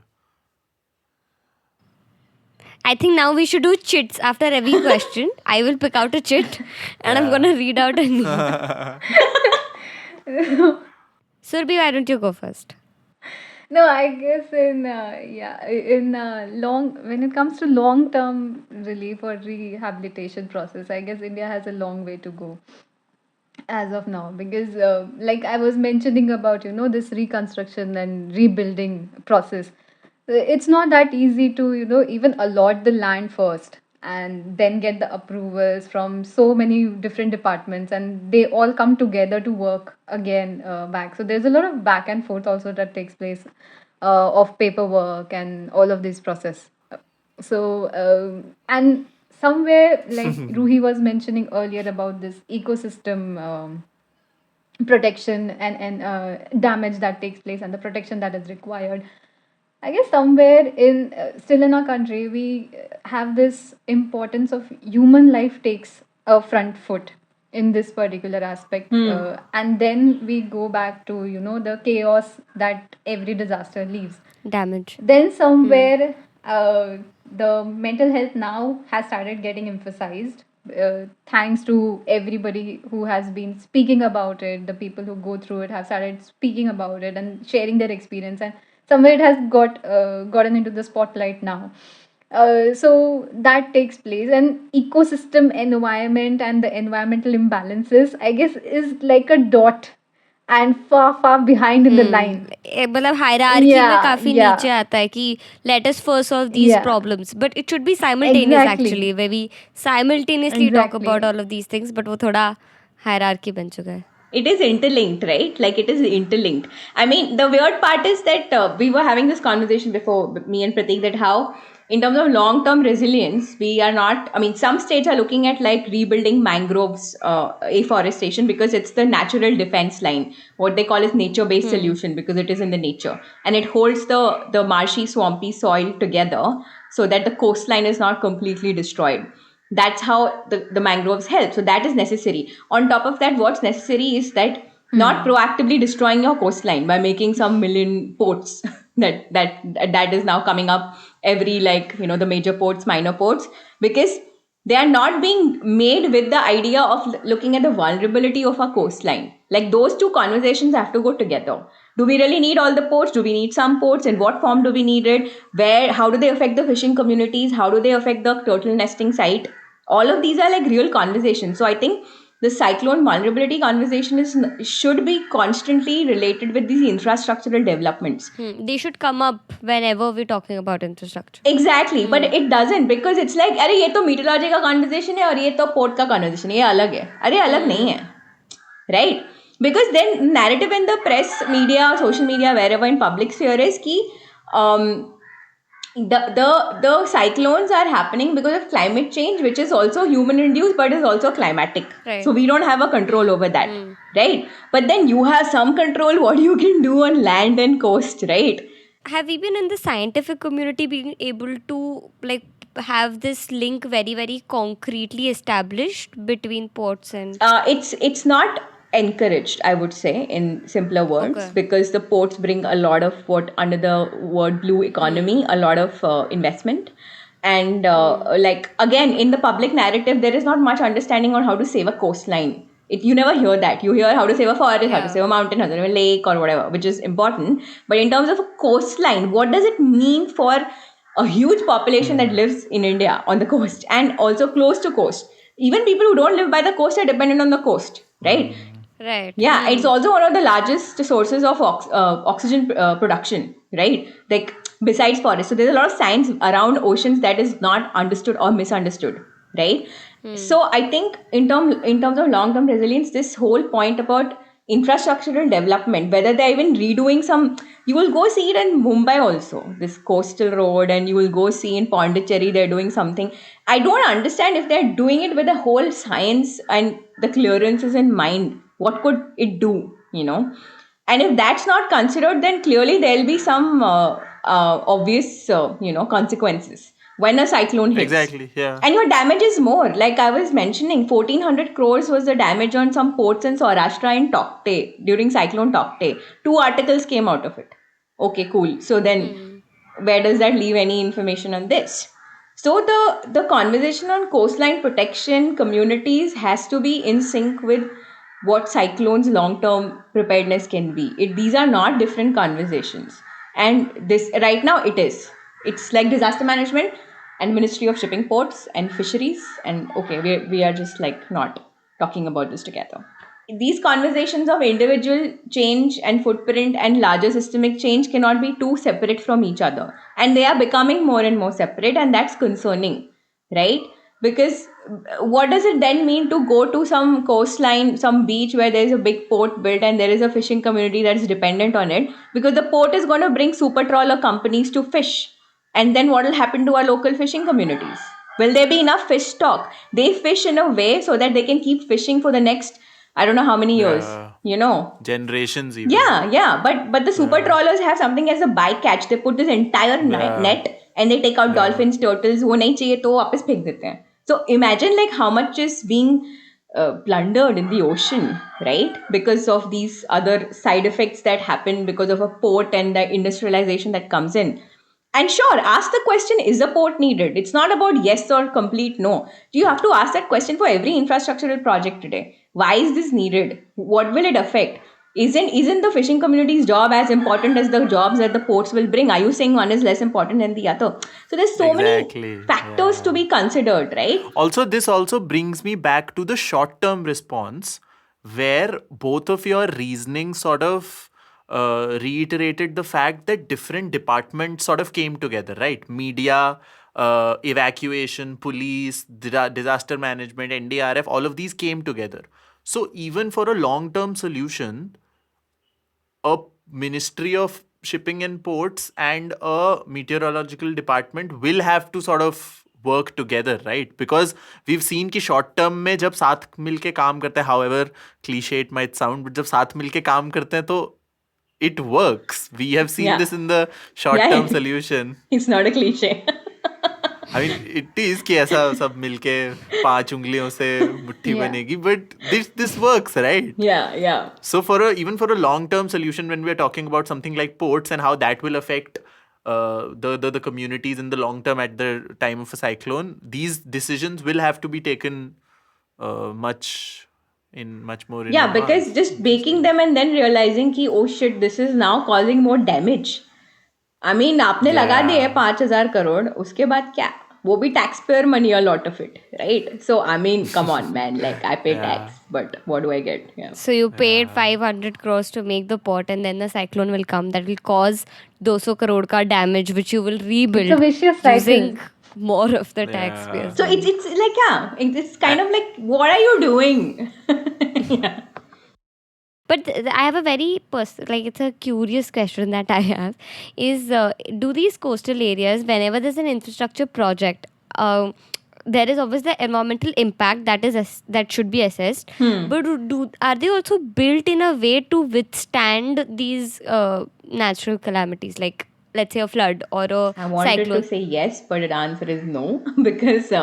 I think now we should do chits after every question. I will pick out a chit and I'm going to read out a name. Surabhi, why don't you go first? No, I guess when it comes to long-term relief or rehabilitation process, I guess India has a long way to go as of now, because like I was mentioning about this reconstruction and rebuilding process, it's not that easy to even allot the land first and then get the approvals from so many different departments, and they all come together to work again back. So there's a lot of back and forth also that takes place of paperwork and all of this process. And somewhere, like Ruhi was mentioning earlier about this ecosystem protection and damage that takes place and the protection that is required. I guess somewhere in still in our country, we have this importance of human life takes a front foot in this particular aspect, and then we go back to the chaos that every disaster leaves. Damage. Then somewhere the mental health now has started getting emphasized, thanks to everybody who has been speaking about it. The people who go through it have started speaking about it and sharing their experience, and somewhere it has gotten into the spotlight now. So that takes place, and ecosystem environment and the environmental imbalances, I guess, is like a dot and far behind in the line. मतलब hierarchy में Yeah, काफी yeah. नीचे आता है कि let us first solve these Yeah. problems, but it should be simultaneous Exactly. actually, where we simultaneously talk Exactly. about all of these things, but वो थोड़ा hierarchy बन चुका है. It is interlinked, right? Like it is interlinked. I mean, the weird part is that we were having this conversation before, me and Pratik, that how in terms of long-term resilience, we are not, I mean, some states are looking at like rebuilding mangroves, afforestation, because it's the natural defense line, what they call is nature-based solution, because it is in the nature. And it holds the marshy, swampy soil together so that the coastline is not completely destroyed. That's how the mangroves help. So that is necessary. On top of that, what's necessary is that not proactively destroying your coastline by making some million ports that is now coming up every, like, the major ports, minor ports, because they are not being made with the idea of looking at the vulnerability of our coastline. Like, those two conversations have to go together. Do we really need all the ports? Do we need some ports? In what form do we need it? How do they affect the fishing communities? How do they affect the turtle nesting site? All of these are like real conversations. So I think the cyclone vulnerability conversation should be constantly related with these infrastructural developments. They should come up whenever we're talking about infrastructure. Exactly, but it doesn't, because it's like, अरे ये तो meteorology का conversation है और ये तो port का conversation है, ये अलग है. अरे अलग नहीं है, right? Because then narrative in the press, media, social media, wherever in public sphere is कि the cyclones are happening because of climate change, which is also human induced but is also climatic. Right. So we don't have a control over that, right? But then you have some control what you can do on land and coast, right? Have we been in the scientific community being able to like have this link very, very concretely established between ports and it's not encouraged, I would say, in simpler words, Okay. because the ports bring a lot of what under the word blue economy, a lot of investment. And like, again, in the public narrative, there is not much understanding on how to save a coastline. You never hear that. You hear how to save a forest, how to Yeah. save a mountain, how to save a lake or whatever, which is important. But in terms of a coastline, what does it mean for a huge population that lives in India on the coast and also close to coast? Even people who don't live by the coast are dependent on the coast, right? right. Yeah, it's also one of the largest sources of oxygen production, right? Like, besides forests. So there's a lot of science around oceans that is not understood or misunderstood, right? So I think in terms of long-term resilience, this whole point about infrastructural development, whether they're even redoing some, you will go see it in Mumbai also, this coastal road, and you will go see in Pondicherry they're doing something. I don't understand if they're doing it with the whole science and the clearances in mind. What could it do, And if that's not considered, then clearly there'll be some obvious, consequences when a cyclone hits. Exactly, yeah. And your damage is more. Like I was mentioning, 1400 crores was the damage on some ports in Saurashtra and Tokte during Cyclone Tokte. 2 articles came out of it. Okay, cool. So then where does that leave any information on this? So the conversation on coastline protection communities has to be in sync with what cyclones long-term preparedness can be. These are not different conversations. And this right now it is. It's like disaster management and Ministry of Shipping Ports and Fisheries. And okay, we are just like not talking about this together. These conversations of individual change and footprint and larger systemic change cannot be too separate from each other, and they are becoming more and more separate, and that's concerning, right? Because what does it then mean to go to some coastline, some beach where there is a big port built and there is a fishing community that's dependent on it, because the port is going to bring super trawler companies to fish, and then what will happen to our local fishing communities? Will there be enough fish stock? They fish in a way so that they can keep fishing for the next, I don't know how many years, generations even. Yeah. But the super trawlers have something as a bycatch. They put this entire net and they take out dolphins, turtles. वो नहीं चाहिए तो वापस फेंक देते हैं. So imagine like how much is being plundered in the ocean, right? Because of these other side effects that happen because of a port and the industrialization that comes in. And sure, ask the question, is a port needed? It's not about yes or complete no. You have to ask that question for every infrastructural project today. Why is this needed? What will it affect? Isn't the fishing community's job as important as the jobs that the ports will bring? Are you saying one is less important than the other? So there's so many factors to be considered, right? Also, this also brings me back to the short-term response, where both of your reasoning sort of reiterated the fact that different departments sort of came together, right? Media, evacuation, police, disaster management, NDRF, all of these came together. So even for a long-term solution, a Ministry of Shipping and Ports and a meteorological department will have to sort of work together, right? Because we've seen कि short term में जब साथ मिलके काम करते हैं, however cliche it might sound, but जब साथ मिलके काम करते हैं तो it works. We have seen this in the short-term solution. It's not a cliche. I mean, it is कि ऐसा सब मिलके 5 उंगलियों से मुट्ठी बनेगी, but this works, right? Yeah. So even for a long-term solution, when we're talking about something like ports and how that will affect the communities in the long term at the time of a cyclone, these decisions will have to be taken much more in advance. Because just making them and then realizing कि oh shit, this is now causing more damage. I mean, आपने लगा दिए 5,000 करोड़, उसके बाद क्या? वो भी taxpayer money, a lot of it, right? So I mean, come on, man. Like I pay tax, but what do I get? Yeah. So you paid 500 crores to make the port, and then the cyclone will come that will cause 200 crore ka damage, which you will rebuild. It's a vicious cycle. Using more of the taxpayers. So it's like it's kind of like, what are you doing? Yeah. But I have a very it's a curious question that I have is, do these coastal areas, whenever there's an infrastructure project, there is obviously the environmental impact that should be assessed. But are they also built in a way to withstand these natural calamities, like let's say a flood or a I wanted cyclone? to say yes, but the answer is no, because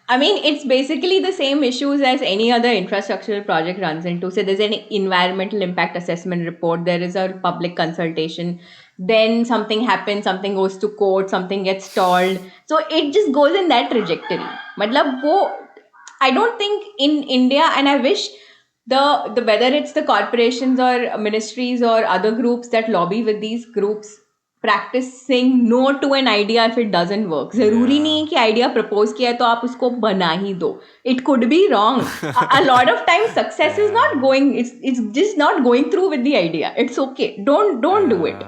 I mean, it's basically the same issues as any other infrastructural project runs into. So there's an environmental impact assessment report, there is a public consultation, then something happens, something goes to court, something gets stalled. So it just goes in that trajectory. I don't think in India, and I wish the whether it's the corporations or ministries or other groups that lobby with these groups, practicing no to an idea if it doesn't work. जरूरी नहीं है कि idea propose किया है तो आप उसको बना ही दो. It could be wrong. A lot of times success is not going. It's just not going through with the idea. It's okay. Don't do it.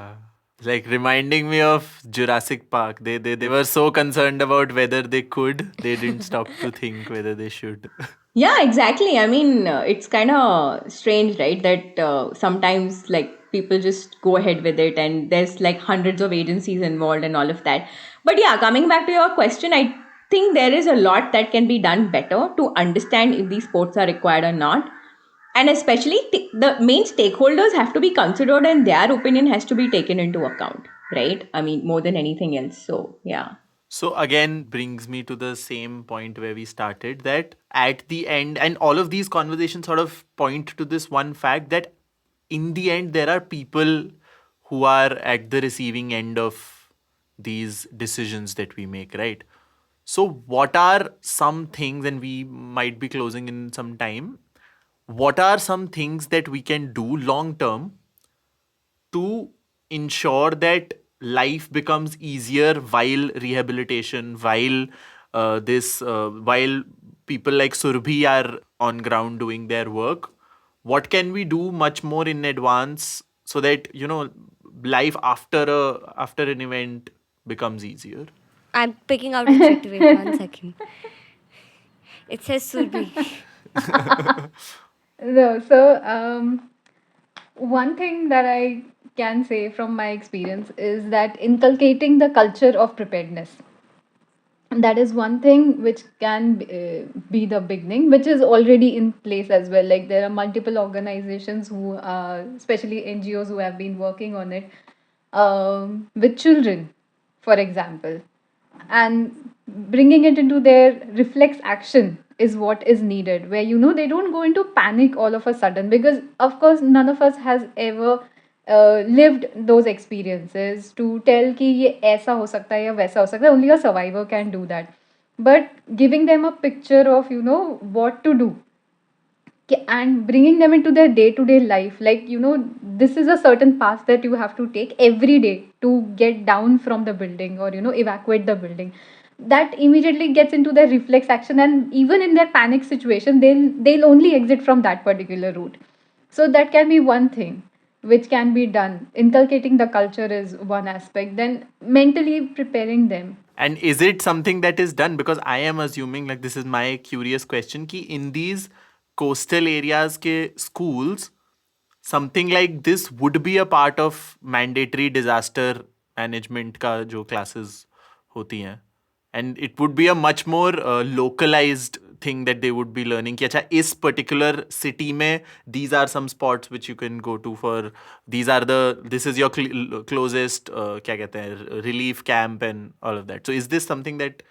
Like reminding me of Jurassic Park. They were so concerned about whether they could, they didn't stop to think whether they should. Yeah, exactly. I mean, it's kind of strange, right? That sometimes like people just go ahead with it, and there's like hundreds of agencies involved and all of that. But yeah, coming back to your question, I think there is a lot that can be done better to understand if these sports are required or not. And especially the main stakeholders have to be considered, and their opinion has to be taken into account, right? I mean, more than anything else. So, yeah. So again, brings me to the same point where we started, that at the end, and all of these conversations sort of point to this one fact, that in the end, there are people who are at the receiving end of these decisions that we make, right? So what are some things, and we might be closing in some time, what are some things that we can do long term to ensure that life becomes easier while rehabilitation, while people like Surabhi are on ground doing their work? What can we do much more in advance so that life after an event becomes easier? I'm picking out a city. Wait 1 second. It says Surbi. No, so one thing that I can say from my experience is that inculcating the culture of preparedness, that is one thing which can be the beginning, which is already in place as well. Like there are multiple organizations who especially NGOs who have been working on it, with children, for example, and bringing it into their reflex action is what is needed, where they don't go into panic all of a sudden, because of course none of us has ever lived those experiences to tell कि ये ऐसा हो सकता है या वैसा हो सकता है. Only a survivor can do that. But giving them a picture of what to do, and bringing them into their day to day life, like this is a certain path that you have to take every day to get down from the building, or evacuate the building. That immediately gets into their reflex action, and even in their panic situation, they'll only exit from that particular route. So that can be one thing which can be done. Inculcating the culture is one aspect, then mentally preparing them. And is it something that is done? Because I am assuming, like, this is my curious question, ki in these coastal areas ke schools, something like this would be a part of mandatory disaster management का जो classes होती हैं, and it would be a much more localized thing that they would be learning कि अच्छा इस particular city में these are some spots which you can go to for, this is your closest क्या कहते हैं relief camp and all of that. So is this something that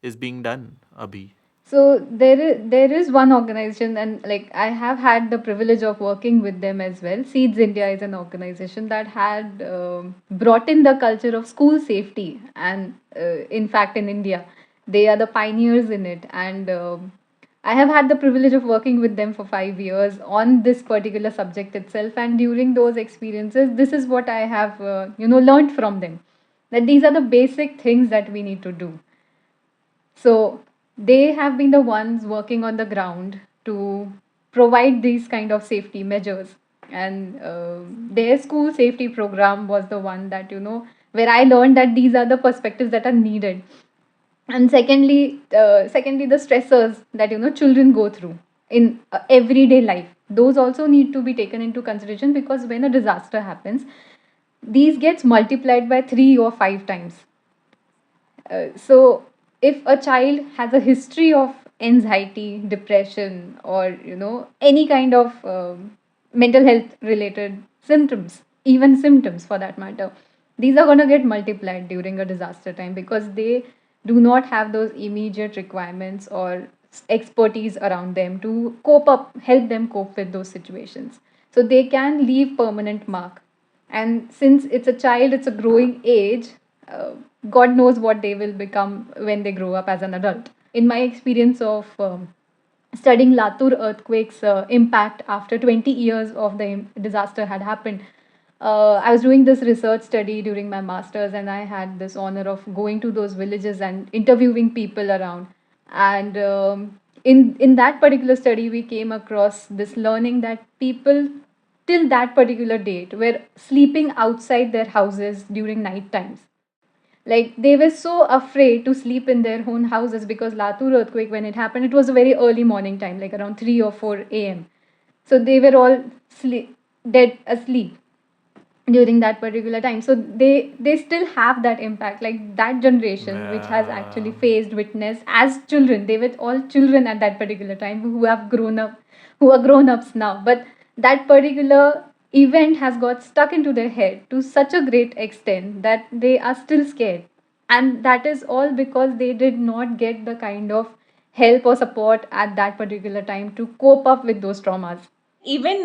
is being done अभी? So there is one organization, and like I have had the privilege of working with them as well. Seeds India is an organization that had brought in the culture of school safety, and in fact in India they are the pioneers in it. And I have had the privilege of working with them for 5 years on this particular subject itself. And during those experiences, this is what I have learned from them, that these are the basic things that we need to do. So they have been the ones working on the ground to provide these kind of safety measures. And their school safety program was the one that, where I learned that these are the perspectives that are needed. And secondly, the stressors that, children go through in everyday life, those also need to be taken into consideration, because when a disaster happens, these gets multiplied by 3 or 5 times. So if a child has a history of anxiety, depression, or any kind of mental health related symptoms, even symptoms for that matter, these are going to get multiplied during a disaster time, because they do not have those immediate requirements or expertise around them to help them cope with those situations. So they can leave permanent mark. And since it's a child, it's a growing age, uh, God knows what they will become when they grow up as an adult. In my experience of studying Latur earthquake's impact after 20 years of the disaster had happened, I was doing this research study during my master's, and I had this honor of going to those villages and interviewing people around. And in that particular study, we came across this learning that people till that particular date were sleeping outside their houses during night times. Like they were so afraid to sleep in their own houses, because Latur earthquake, when it happened, it was a very early morning time, like around 3 or 4 a.m. So they were all dead asleep during that particular time. So they still have that impact, like that generation which has actually witnessed as children. They were all children at that particular time who have grown up, who are grown ups now. But that particular event has got stuck into their head to such a great extent that they are still scared. And that is all because they did not get the kind of help or support at that particular time to cope up with those traumas. Even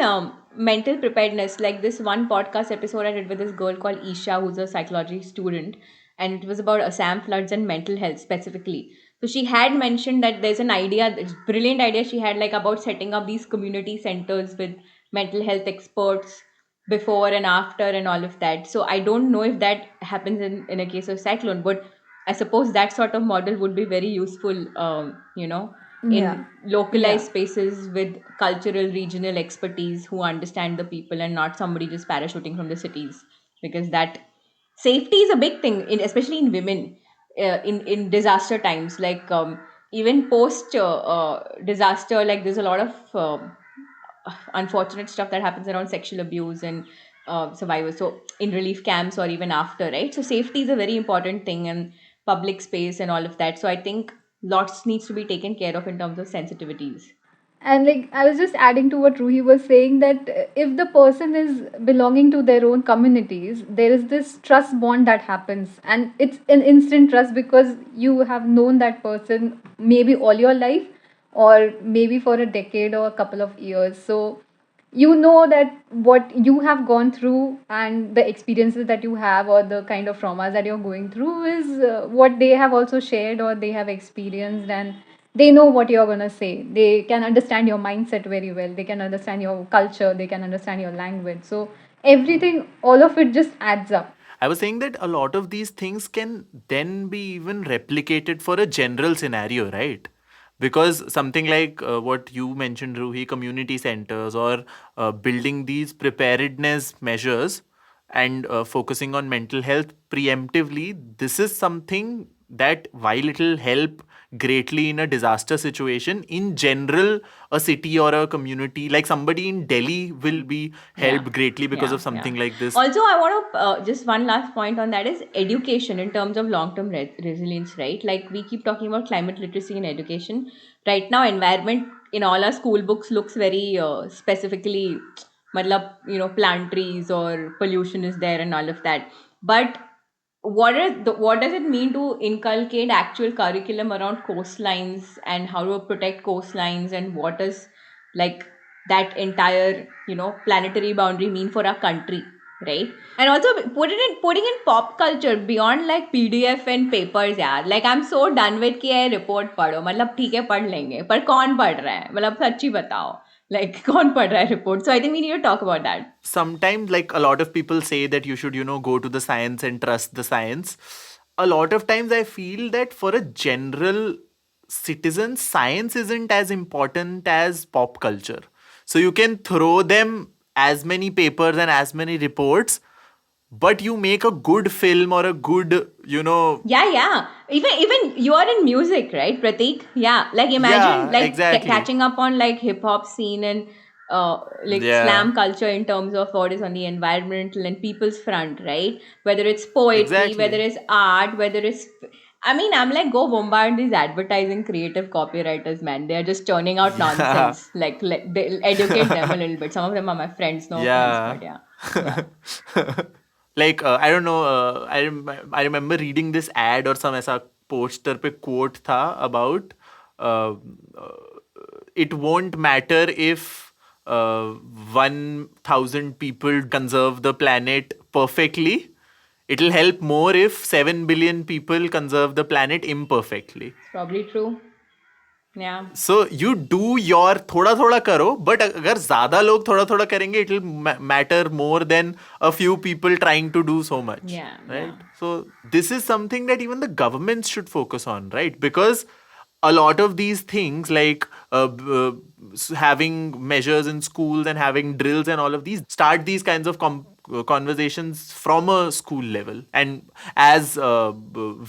mental preparedness, like this one podcast episode I did with this girl called Isha, who's a psychology student, and it was about Assam floods and mental health specifically. So she had mentioned that there's an idea, this brilliant idea she had, like about setting up these community centers with mental health experts before and after and all of that. So I don't know if that happens in a case of cyclone, but I suppose that sort of model would be very useful, Yeah. in localized Yeah. spaces with cultural, regional expertise who understand the people and not somebody just parachuting from the cities. Because that safety is a big thing, especially in women, in disaster times. Like even post disaster, like there's a lot of unfortunate stuff that happens around sexual abuse and survivors. So in relief camps or even after, right? So safety is a very important thing, and public space and all of that. So I think lots needs to be taken care of in terms of sensitivities. And like I was just adding to what Ruhi was saying, that if the person is belonging to their own communities, there is this trust bond that happens, and it's an instant trust because you have known that person maybe all your life, or maybe for a decade or a couple of years. So you know that what you have gone through and the experiences that you have, or the kind of traumas that you're going through, is what they have also shared or they have experienced, and they know what you're going to say. They can understand your mindset very well, they can understand your culture, they can understand your language. So everything, all of it just adds up. I was saying that a lot of these things can then be even replicated for a general scenario, right? Because something like what you mentioned, Ruhi, community centers or building these preparedness measures and focusing on mental health preemptively, this is something that while it'll help greatly in a disaster situation, in general, a city or a community, like somebody in Delhi will be Yeah, helped greatly because yeah, of yeah. something like this. Also, I want to just one last point on that is education in terms of long-term resilience, right? Like we keep talking about climate literacy in education. Right now, environment in all our school books looks very specifically, matlab, plant trees or pollution is there and all of that. But what does it mean to inculcate actual curriculum around coastlines and how to protect coastlines, and what does like that entire planetary boundary mean for our country, right? And also putting in pop culture beyond like PDF and papers. यार, like I'm so done with कि ये report पढ़ो, मतलब ठीक है पढ़ लेंगे, पर कौन पढ़ रहा है, मतलब सच्ची बताओ, like कौन पढ़ रहा है report. So I think we need to talk about that. Sometimes, like a lot of people say that you should, go to the science and trust the science. A lot of times I feel that for a general citizen, science isn't as important as pop culture. So you can throw them as many papers and as many reports, but you make a good film or a good, Yeah. Even you are in music, right, Pratik? Yeah. Like imagine yeah, like exactly. catching up on like hip hop scene and like Yeah, slam culture in terms of what is on the environmental and people's front, right? Whether it's poetry, whether exactly. it's art, whether it's I mean, I'm like, go bombard these advertising creative copywriters, man. They're just churning out Yeah. nonsense. Like, they'll educate them a little bit. Some of them are my friends, no offense, Yeah. but yeah. Yeah. Like I don't know, I remember reading this ad or some ऐसा poster पे quote था about uh, uh, it won't matter if 1,000 people conserve the planet perfectly. It'll help more if 7 billion people conserve the planet imperfectly. It's probably true. Yeah. So you do your थोड़ा थोड़ा करो, but अगर ज्यादा लोग थोड़ा थोड़ा करेंगे it will matter more than a few people trying to do so much, Yeah. right? So this is something that even the governments should focus on, right? Because a lot of these things like having measures in schools and having drills and all of these start these kinds of conversations from a school level, and as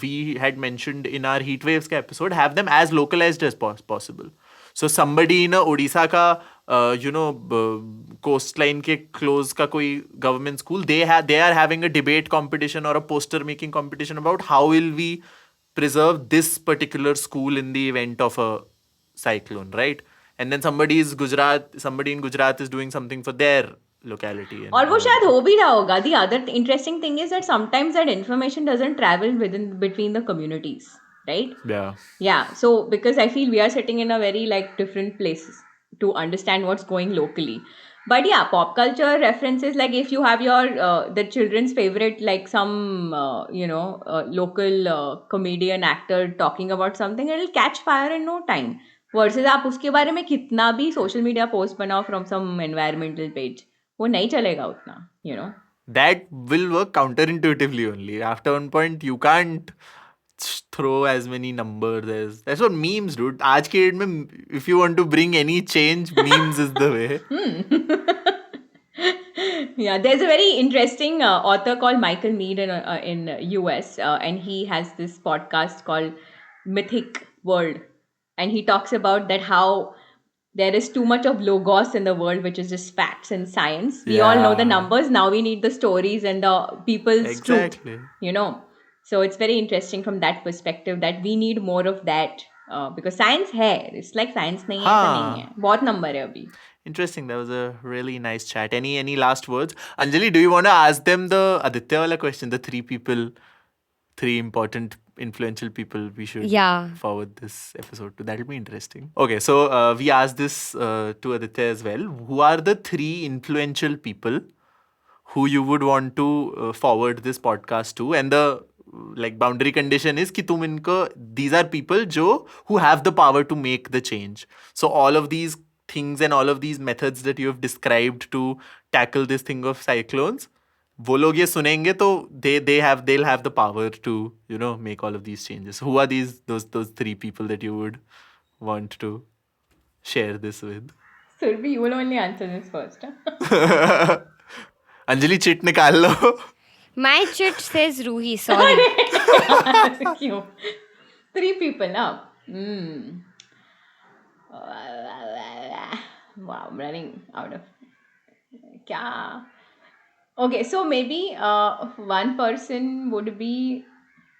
we had mentioned in our heat waves episode, have them as localized as possible. So somebody in a Odisha ka coastline ke close ka koi government school, they are having a debate competition or a poster making competition about how will we preserve this particular school in the event of a cyclone, right? And then somebody in Gujarat is doing something for their locality and और वो all of शायद that. हो भी रहा होगा. The other interesting thing is that sometimes that information doesn't travel between the communities, right? Yeah. Yeah. So because I feel we are sitting in a very like different places to understand what's going locally. But yeah, pop culture references, like if you have your the children's favorite, like some local comedian actor talking about something, it'll catch fire in no time. Versus आप उसके बारे में कितना भी social media post बनाओ from some environmental page, वो नहीं चलेगा उतना. That will work counterintuitively only. After one point, you can't throw as many numbers as. That's what memes, dude. आज के डेट में, if you want to bring any change, memes is the way. Yeah, there's a very interesting author called Michael Mead in US, and he has this podcast called Mythic World, and he talks about that how there is too much of logos in the world, which is just facts and science. We all know the Yeah. numbers. Now we need the stories and the people's Exactly. truth. So it's very interesting from that perspective that we need more of that because science है. It's like science नहीं है ऐसा नहीं है. बहुत number है अभी. Interesting. That was a really nice chat. Any last words? Anjali, do you want to ask them the Aditya wala question? The three important influential people we should forward this episode to. That'll be interesting. Okay, so we asked this to Aditya as well. Who are the three influential people who you would want to forward this podcast to? And the boundary condition is कि तुम इनको, these are people who have the power to make the change. So all of these things and all of these methods that you have described to tackle this thing of cyclones, वो लोग ये सुनेंगे तो they'll have the power to make all of these changes. Who are those three people that you would want to share this with? Surabhi, you will only answer this first. Huh? Anjali chit निकाल लो. My chit says Ruhie, sorry. Cute. Three people now. Wow, I'm running out of. Kya? Okay, so maybe one person would be.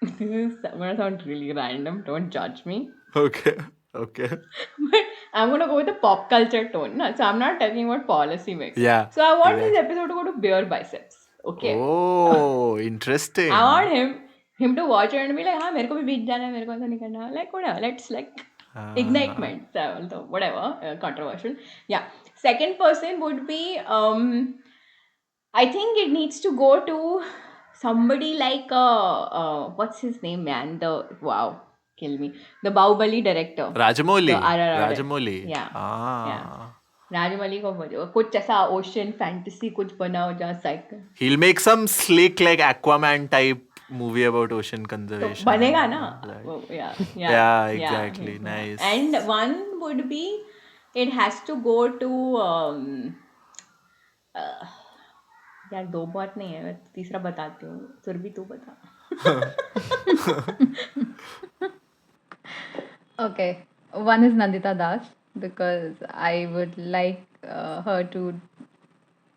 This is gonna sound really random. Don't judge me. Okay. But I'm gonna go with the pop culture tone. So I'm not talking about policy mix. Yeah. So I want this episode to go to beer biceps. Okay. Oh, interesting. I want him to watch it and be like, हाँ मेरे को भी बीच जाना है, मेरे को ऐसा नहीं करना. Like whatever, let's ignitement. So whatever, controversial. Yeah. Second person would be I think it needs to go to somebody like what's his name, man? Kill me. The Bahubali director. Rajamouli. The RRR. Rajamouli. Yeah. Ah. Rajamouli को कुछ ऐसा ocean fantasy कुछ बनाओ जहाँ cycle. He'll make some slick Aquaman type movie about ocean conservation. तो बनेगा ना. Yeah, exactly. Nice. And one would be, it has to go to यार दो बात नहीं है, मैं तीसरा बताती हूँ. सुरभि तू बता. Okay, one is Nandita Das, because I would like her to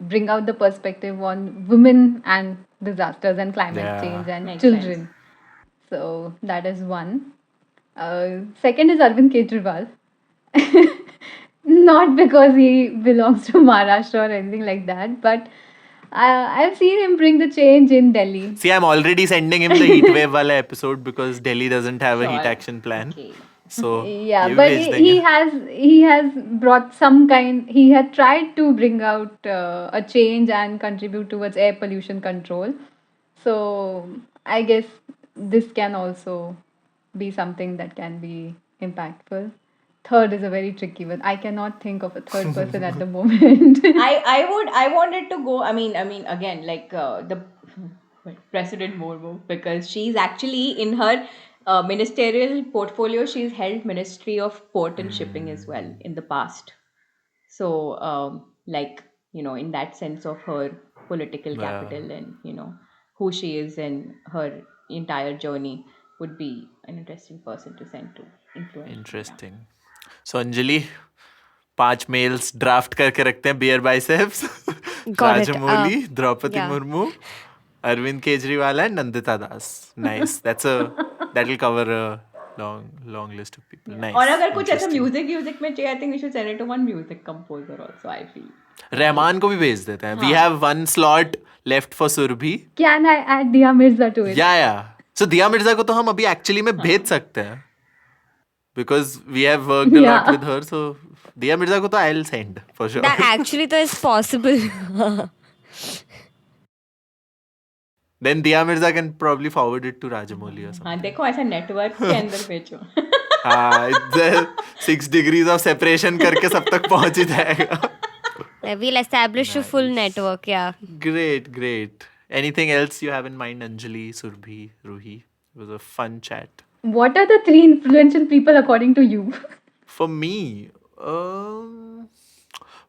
bring out the perspective on women and disasters and climate change and Makes children. sense. So that is one. Second is Arvind Kejriwal. Not because he belongs to Maharashtra or anything like that, but I've seen him bring the change in Delhi. See, I'm already sending him the heat wave wala episode because Delhi doesn't have a heat action plan. Okay. So Yeah, ये भी but भेज he देंगे. he has brought some kind. He had tried to bring out a change and contribute towards air pollution control. So I guess this can also be something that can be impactful. Third is a very tricky one. I cannot think of a third person at the moment. I wanted to go. I mean again, like the President Murmu, because she's actually in her ministerial portfolio, she's held Ministry of Port and Shipping as well in the past. So in that sense of her political capital and who she is and her entire journey would be an interesting person to send to influence. Interesting. So Anjali, 5 mails draft करके रखते हैं. Bear biceps, Got it. Rajamouli, Draupadi yeah. Murmu, Arvind Kejriwal and Nandita Das. Nice. That'll cover a long list of people. Nice. और अगर कुछ ऐसा Interesting. music में चाहिए, I think we should send it to one music composer also, I feel. Rahman को भी भेज देते हैं. We have one slot left for Surabhi. Can I add Diya Mirza to it? Yeah. So दिया मिर्जा को तो हम अभी actually में भेज सकते हैं. Because we have worked a lot with her, so Diya Mirza ko to I'll send for sure. That actually तो is possible. Then Diya Mirza can probably forward it to Rajamouli or something. हाँ देखो ऐसा network के अंदर भेजो. हाँ 6 degrees of separation करके सब तक पहुंच ही जाएगा. We'll establish a full network, yeah. Great. Anything else you have in mind, Anjali, Surabhi, Ruhie? It was a fun chat. What are the 3 influential people according to you? For me,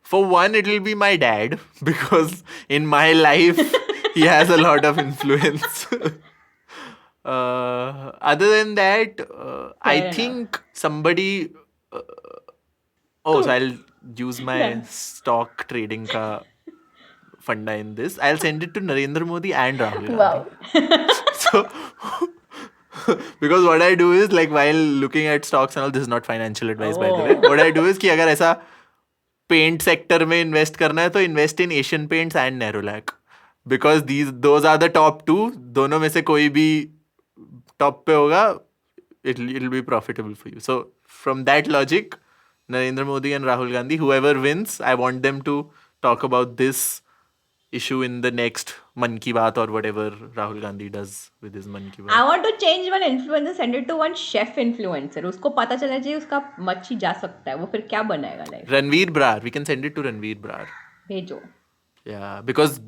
for one, it will be my dad because in my life he has a lot of influence. Other than that, I Fair think somebody. So I'll use my stock trading ka funda in this. I'll send it to Narendra Modi and Rahul Gandhi. Wow. So, because what I do is like while looking at stocks and all, this is not financial advice by the way. What I do is कि अगर ऐसा paint sector में invest करना है तो invest in Asian Paints and Nerolac because those are the top 2. दोनों में से कोई भी top पे होगा, it'll be profitable for you. So from that logic, Narendra Modi and Rahul Gandhi, whoever wins, I want them to talk about this issue in the next Man Ki Baat or whatever Rahul Gandhi does with his Man Ki Baat. I want to change one influencer, send it to one chef influencer. उसको पता चला चाहिए उसका मच्छी जा सकता है, वो फिर क्या बनाएगा life. Ranveer Brar, we can send it to Ranveer Brar. भेजो. Yeah, because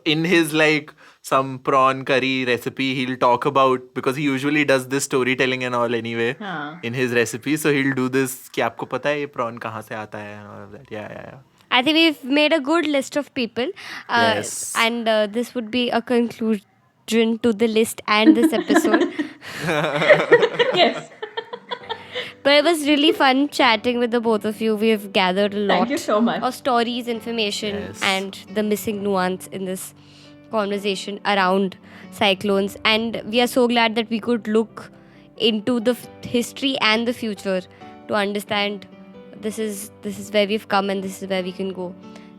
in his like some prawn curry recipe, he'll talk about, because he usually does this storytelling and all anyway in his recipe. So he'll do this कि आपको पता है ये prawn कहाँ से आता है and all of that. Yeah. I think we've made a good list of people. Yes. And this would be a conclusion to the list and this episode. Yes. But it was really fun chatting with the both of you. We've gathered a lot Thank you so much. of stories, information, Yes. and the missing nuance in this conversation around cyclones. And we are so glad that we could look into the history and the future to understand this is where we've come and this is where we can go.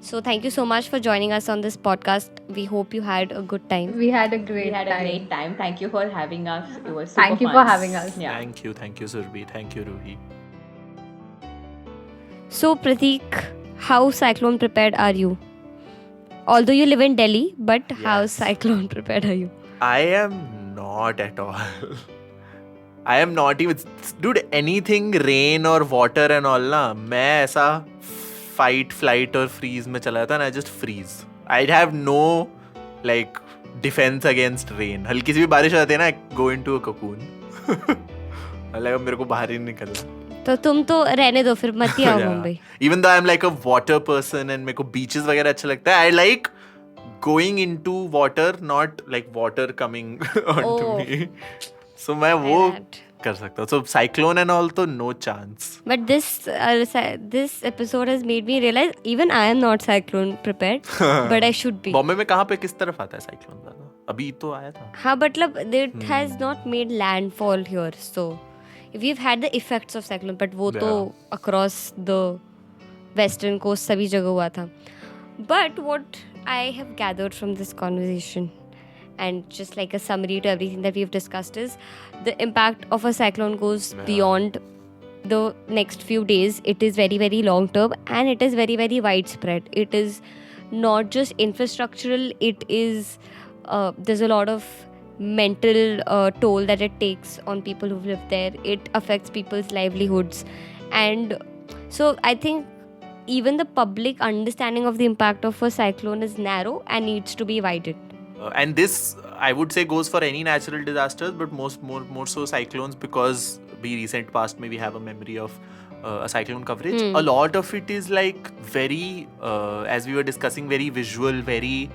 So thank you so much for joining us on this podcast. We hope you had a good time. We had a great We had a time. great time. Thank you for having us. It was super Thank you fun. for having us. Yeah. Thank you, Surabhi. Thank you, Ruhie. So Prateek, how cyclone prepared are you? Although you live in Delhi, but how Yes. cyclone prepared are you? I am not at all. I am not even, dude, anything rain or water and all ना, मैं ऐसा fight, flight or freeze में चला जाता ना, I just freeze. I'd have no like defense against rain. हल्की सी भी बारिश आती है ना, I go into a cocoon. मतलब मेरे को बाहर ही नहीं निकलना. तो तुम तो रहने दो फिर मत ही आओ Mumbai. Even though I'm like a water person and मेरे को beaches वगैरह अच्छा लगता है, I like going into water, not like water coming onto me. So मैं वो कर सकता हूँ. So cyclone and all तो no chance. But this episode has made me realize even I am not cyclone prepared, but I should be. Bombay में कहाँ पे किस तरफ आता है साइक्लोन ज्यादा? अभी तो आया था. हाँ, मतलब it has not made landfall here. So we've had the effects of cyclone, but वो तो across the western coast सभी जगह हुआ था. But what I have gathered from this conversation, and just like a summary to everything that we've discussed, is the impact of a cyclone goes beyond the next few days. It is very, very long term and it is very, very widespread. It is not just infrastructural, it is there's a lot of mental toll that it takes on people who live there. It affects people's livelihoods, and so I think even the public understanding of the impact of a cyclone is narrow and needs to be widened. And this, I would say, goes for any natural disasters, but more so cyclones, because we recent past maybe have a memory of a cyclone coverage. A lot of it is like very, as we were discussing, very visual, very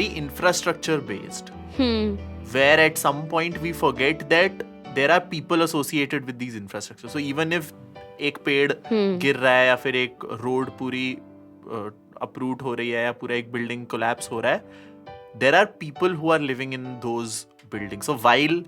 infrastructure based. Where at some point we forget that there are people associated with these infrastructure. So even if एक पेड़ गिर रहा है या फिर एक road पूरी uproot हो रही है या पूरा एक building collapse हो रहा है, there are people who are living in those buildings. So while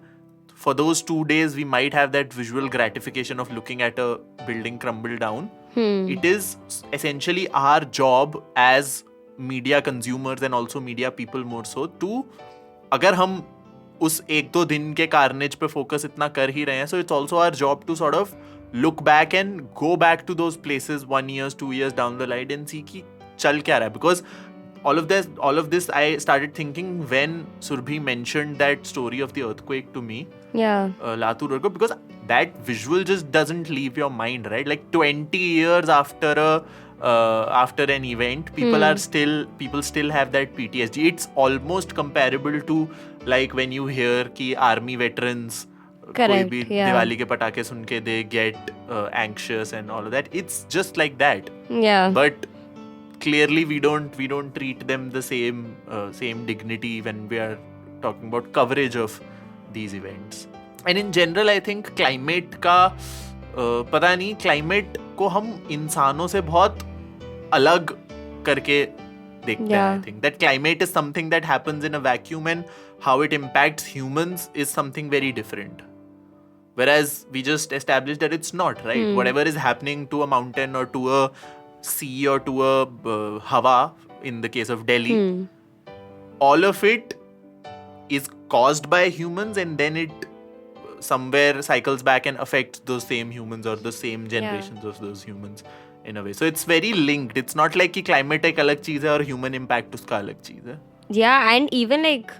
for those 2 days we might have that visual gratification of looking at a building crumble down, it is essentially our job as media consumers and also media people more so to, अगर हम उस 1-2 दिन के carnage पे focus इतना कर ही रहे हैं, so it's also our job to sort of look back and go back to those places 1 year, 2 years down the line and see ki chal kya raha hai. Because all of this I started thinking when Surabhi mentioned that story of the earthquake to me. Yeah. Latur earthquake, because that visual just doesn't leave your mind, right? Like 20 years after an event, people still have that PTSD. It's almost comparable to like when you hear ki army veterans कोई भी दिवाली के पटाखे सुन के they get anxious and all of that. It's just like that. Yeah. But clearly we don't treat them the same dignity when we are talking about coverage of these events. And in general I think climate का पता नहीं, climate को हम इंसानों से बहुत अलग करके देखते हैं. I think that climate is something that happens in a vacuum and how it impacts humans is something very different. Whereas we just established that it's not, right? Whatever is happening to a mountain or to a sea or to a hawa, in the case of Delhi, all of it is caused by humans and then it somewhere cycles back and affects those same humans or the same generations of those humans in a way. So it's very linked. It's not like कि climate एक अलग चीज़ है और human impact उसका अलग चीज़ है. Yeah, and even like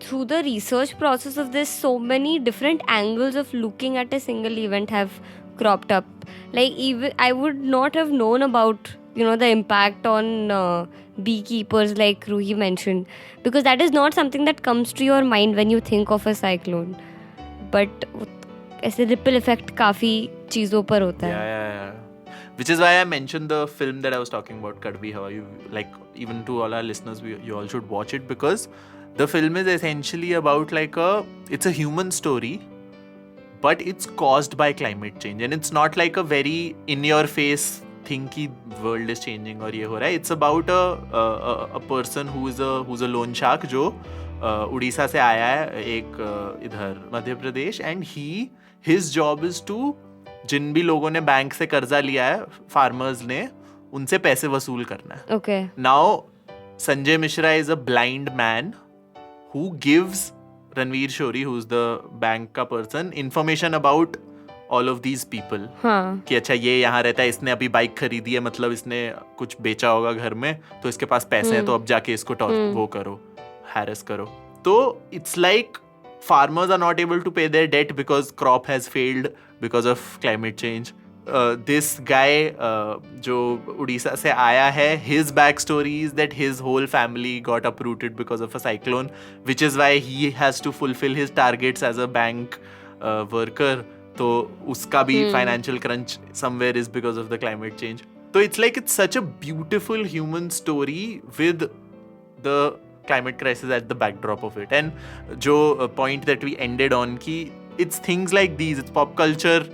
through the research process of this, so many different angles of looking at a single event have cropped up. Like even I would not have known about, you know, the impact on beekeepers like Ruhie mentioned, because that is not something that comes to your mind when you think of a cyclone. But ऐसे ripple effect काफी चीजों पर होता है. Yeah. Which is why I mentioned the film that I was talking about, Kadvi Hawa. You like, even to all our listeners, you all should watch it, because the film is essentially about it's a human story, but it's caused by climate change, and it's not like a very in-your-face thing कि world is changing और ये हो रहा है. It's about a person who's a loan shark जो उड़ीसा से आया है एक इधर Madhya Pradesh, and his job is to जिन भी लोगों ने बैंक से कर्जा लिया है, फार्मर्स ने, उनसे पैसे वसूल करना है. Okay. Now Sanjay Mishra is a blind man who gives Ranveer Shori, who's the bank का person, information about all of these people. कि अच्छा ये यहाँ रहता है, इसने अभी बाइक खरीदी है, मतलब इसने कुछ बेचा होगा घर में, तो इसके पास पैसे हैं, तो अब जाके इसको वो करो, harass करो. तो it's like farmers are not able to pay their debt because crop has failed because of climate change. This guy जो उड़ीसा से आया है, his backstory is that his whole family got uprooted because of a cyclone, which is why he has to fulfill his targets as a bank worker. तो उसका भी financial crunch somewhere is because of the climate change. So it's such a beautiful human story with the climate crisis at the backdrop of it. And जो point that we ended on कि it's things like these, it's pop culture,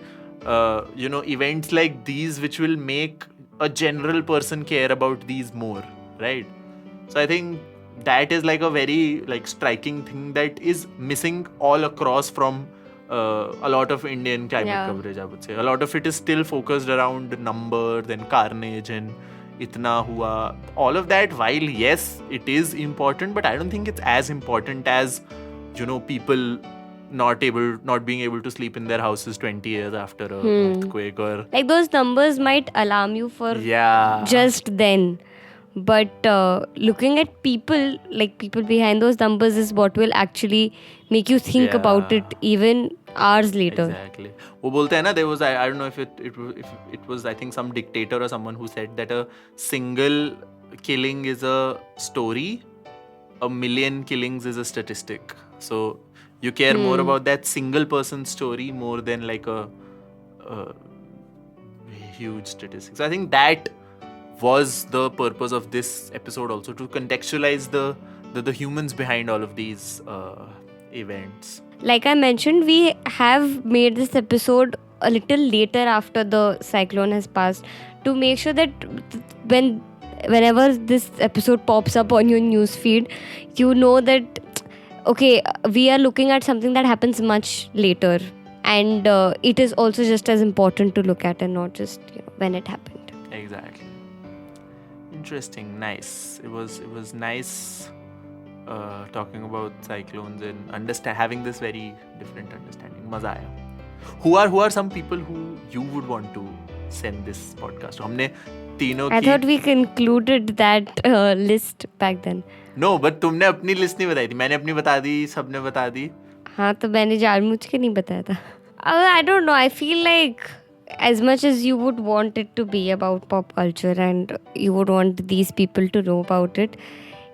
events like these which will make a general person care about these more, right? So I think that is like a very striking thing that is missing all across from a lot of Indian climate coverage, I would say. A lot of it is still focused around numbers and carnage and itna hua. All of that, while yes, it is important, but I don't think it's as important as, people not being able to sleep in their houses 20 years after a earthquake, or like those numbers might alarm you for just then, but looking at people behind those numbers is what will actually make you think about it even hours later. Exactly. वो बोलते हैं ना, there was I don't know if it was I think some dictator or someone who said that a single killing is a story, a million killings is a statistic. So you care more about that single person's story more than like a huge statistic. So I think that was the purpose of this episode also, to contextualize the humans behind all of these events. Like I mentioned, we have made this episode a little later after the cyclone has passed, to make sure that whenever this episode pops up on your news feed, you know that okay, we are looking at something that happens much later, and it is also just as important to look at and not just when it happened. Exactly. Interesting. Nice. It was nice talking about cyclones and having this very different understanding. Maza aaya. Who are some people who you would want to send this podcast to? हमने तीनों I की thought we concluded that list back then. No, but तुमने अपनी list नहीं बताई थी, मैंने अपनी बता दी, सबने बता दी. हाँ तो मैंने जानबूझ के नहीं बताया था. I don't know. I feel like as much as you would want it to be about pop culture and you would want these people to know about it,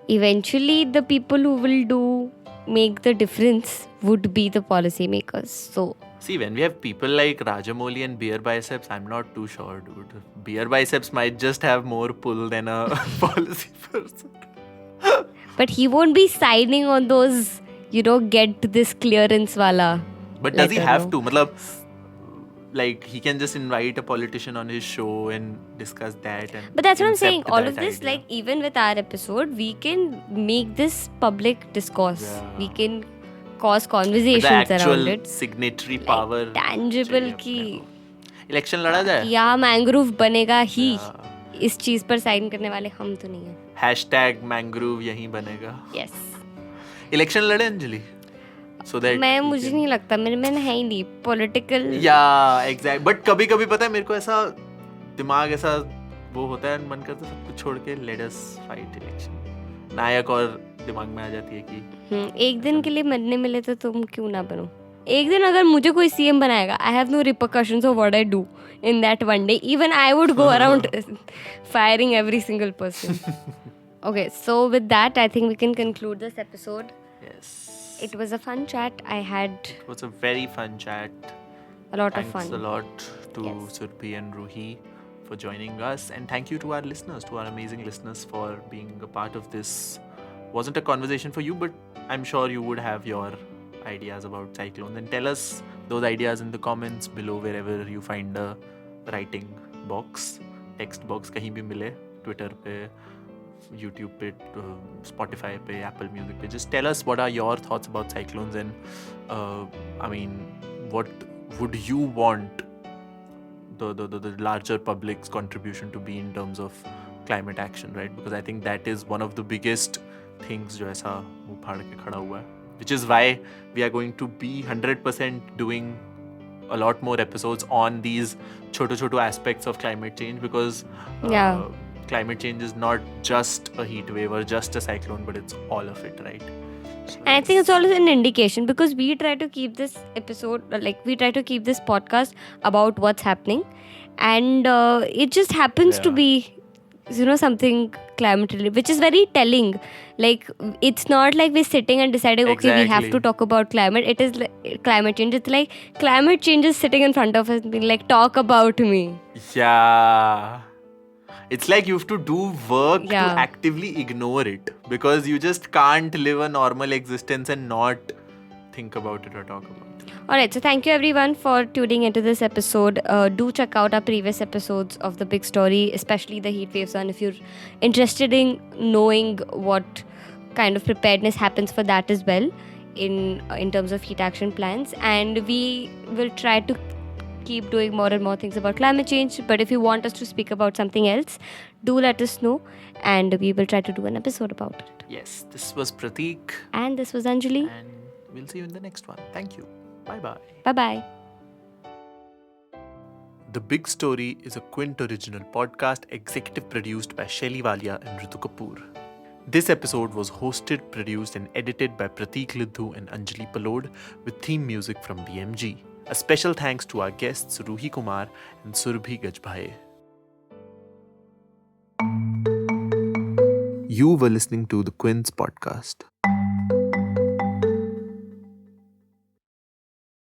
eventually the people who will make the difference would be the policymakers. So See, when we have people like Rajamouli and Beer Biceps, I'm not too sure, dude. Beer Biceps might just have more pull than a policy person. but he won't be signing on those, get this clearance wala. But does he letter, have no? to? Matlab, like, he can just invite a politician on his show and discuss that. And But that's what I'm saying. incept All that of this, idea. like, even with our episode, we can make this public discourse. Yeah. We can cause the conversations actual around it. signatory Like, power. tangible चाहिए की अपने को. Election लड़ा जाए. या mangrove बनेगा ही. Yeah. इस चीज पर साइन करने वाले हम तो नहीं है. Hashtag mangrove यहीं बनेगा. Yes. Election लड़े अंजलि. So that मुझे नहीं लगता मैंने है ही नहीं पॉलिटिकल. Yeah, exact. But कभी-कभी पता है मेरे को ऐसा दिमाग ऐसा वो होता है, मन करता है सब कुछ छोड़ के let us fight election. नायक और दिमाग में आ जाती है कि एक दिन के लिए मरने मिले तो तुम क्यों ना बनो. एक दिन अगर मुझे कोई सीएम बनाएगा, I have no repercussions of what I do in that one day. Even I would go around firing every single person. Okay, so with that, I think we can conclude this episode. yes. It was a fun chat. I had It was a very fun chat. a lot Thanks of fun. a lot to Yes. Surabhi and Ruhie for joining us, and thank you to our listeners, to our amazing listeners, for being a part of this. Wasn't a conversation for you, but I'm sure you would have your ideas about cyclones, and tell us those ideas in the comments below wherever you find a writing box, text box कहीं भी मिले, Twitter पे, YouTube पे, Spotify पे, Apple Music पे. Just tell us what are your thoughts about cyclones, and I mean, what would you want the larger public's contribution to be in terms of climate action, right? Because I think that is one of the biggest things जो ऐसा मुँह फाड़ के खड़ा हुआ है, which is why we are going to be 100% doing a lot more episodes on these छोटो aspects of climate change, because Yeah. climate change is not just a heat wave or just a cyclone, but it's all of it, right? So And I think it's always an indication, because we try to keep this episode, we try to keep this podcast about what's happening, and it just happens to Yeah. be, something climate related, which is very telling. Like, it's not like we're sitting and deciding, okay, we have to Exactly. talk about climate. It is like climate change. It's like climate change is sitting in front of us and being like, talk about me. Yeah. It's like you have to do work Yeah. to actively ignore it, because you just can't live a normal existence and not think about it or talk about it. Alright, so thank you everyone for tuning into this episode. Do check out our previous episodes of The Big Story, especially the heat waves one, if you're interested in knowing what kind of preparedness happens for that as well in terms of heat action plans. And we will try to keep doing more and more things about climate change. But if you want us to speak about something else, do let us know, and we will try to do an episode about it. Yes, this was Prateek, And this was Anjali. and we'll see you in the next one. Thank you. Bye-bye. Bye-bye. The Big Story is a Quint original podcast executive produced by Shelly Walia and Ritu Kapoor. This episode was hosted, produced and edited by Prateek Lidhu and Anjali Palod, with theme music from BMG. A special thanks to our guests Ruhie Kumar and Surabhi Gajbhiye. You were listening to the Quint's podcast.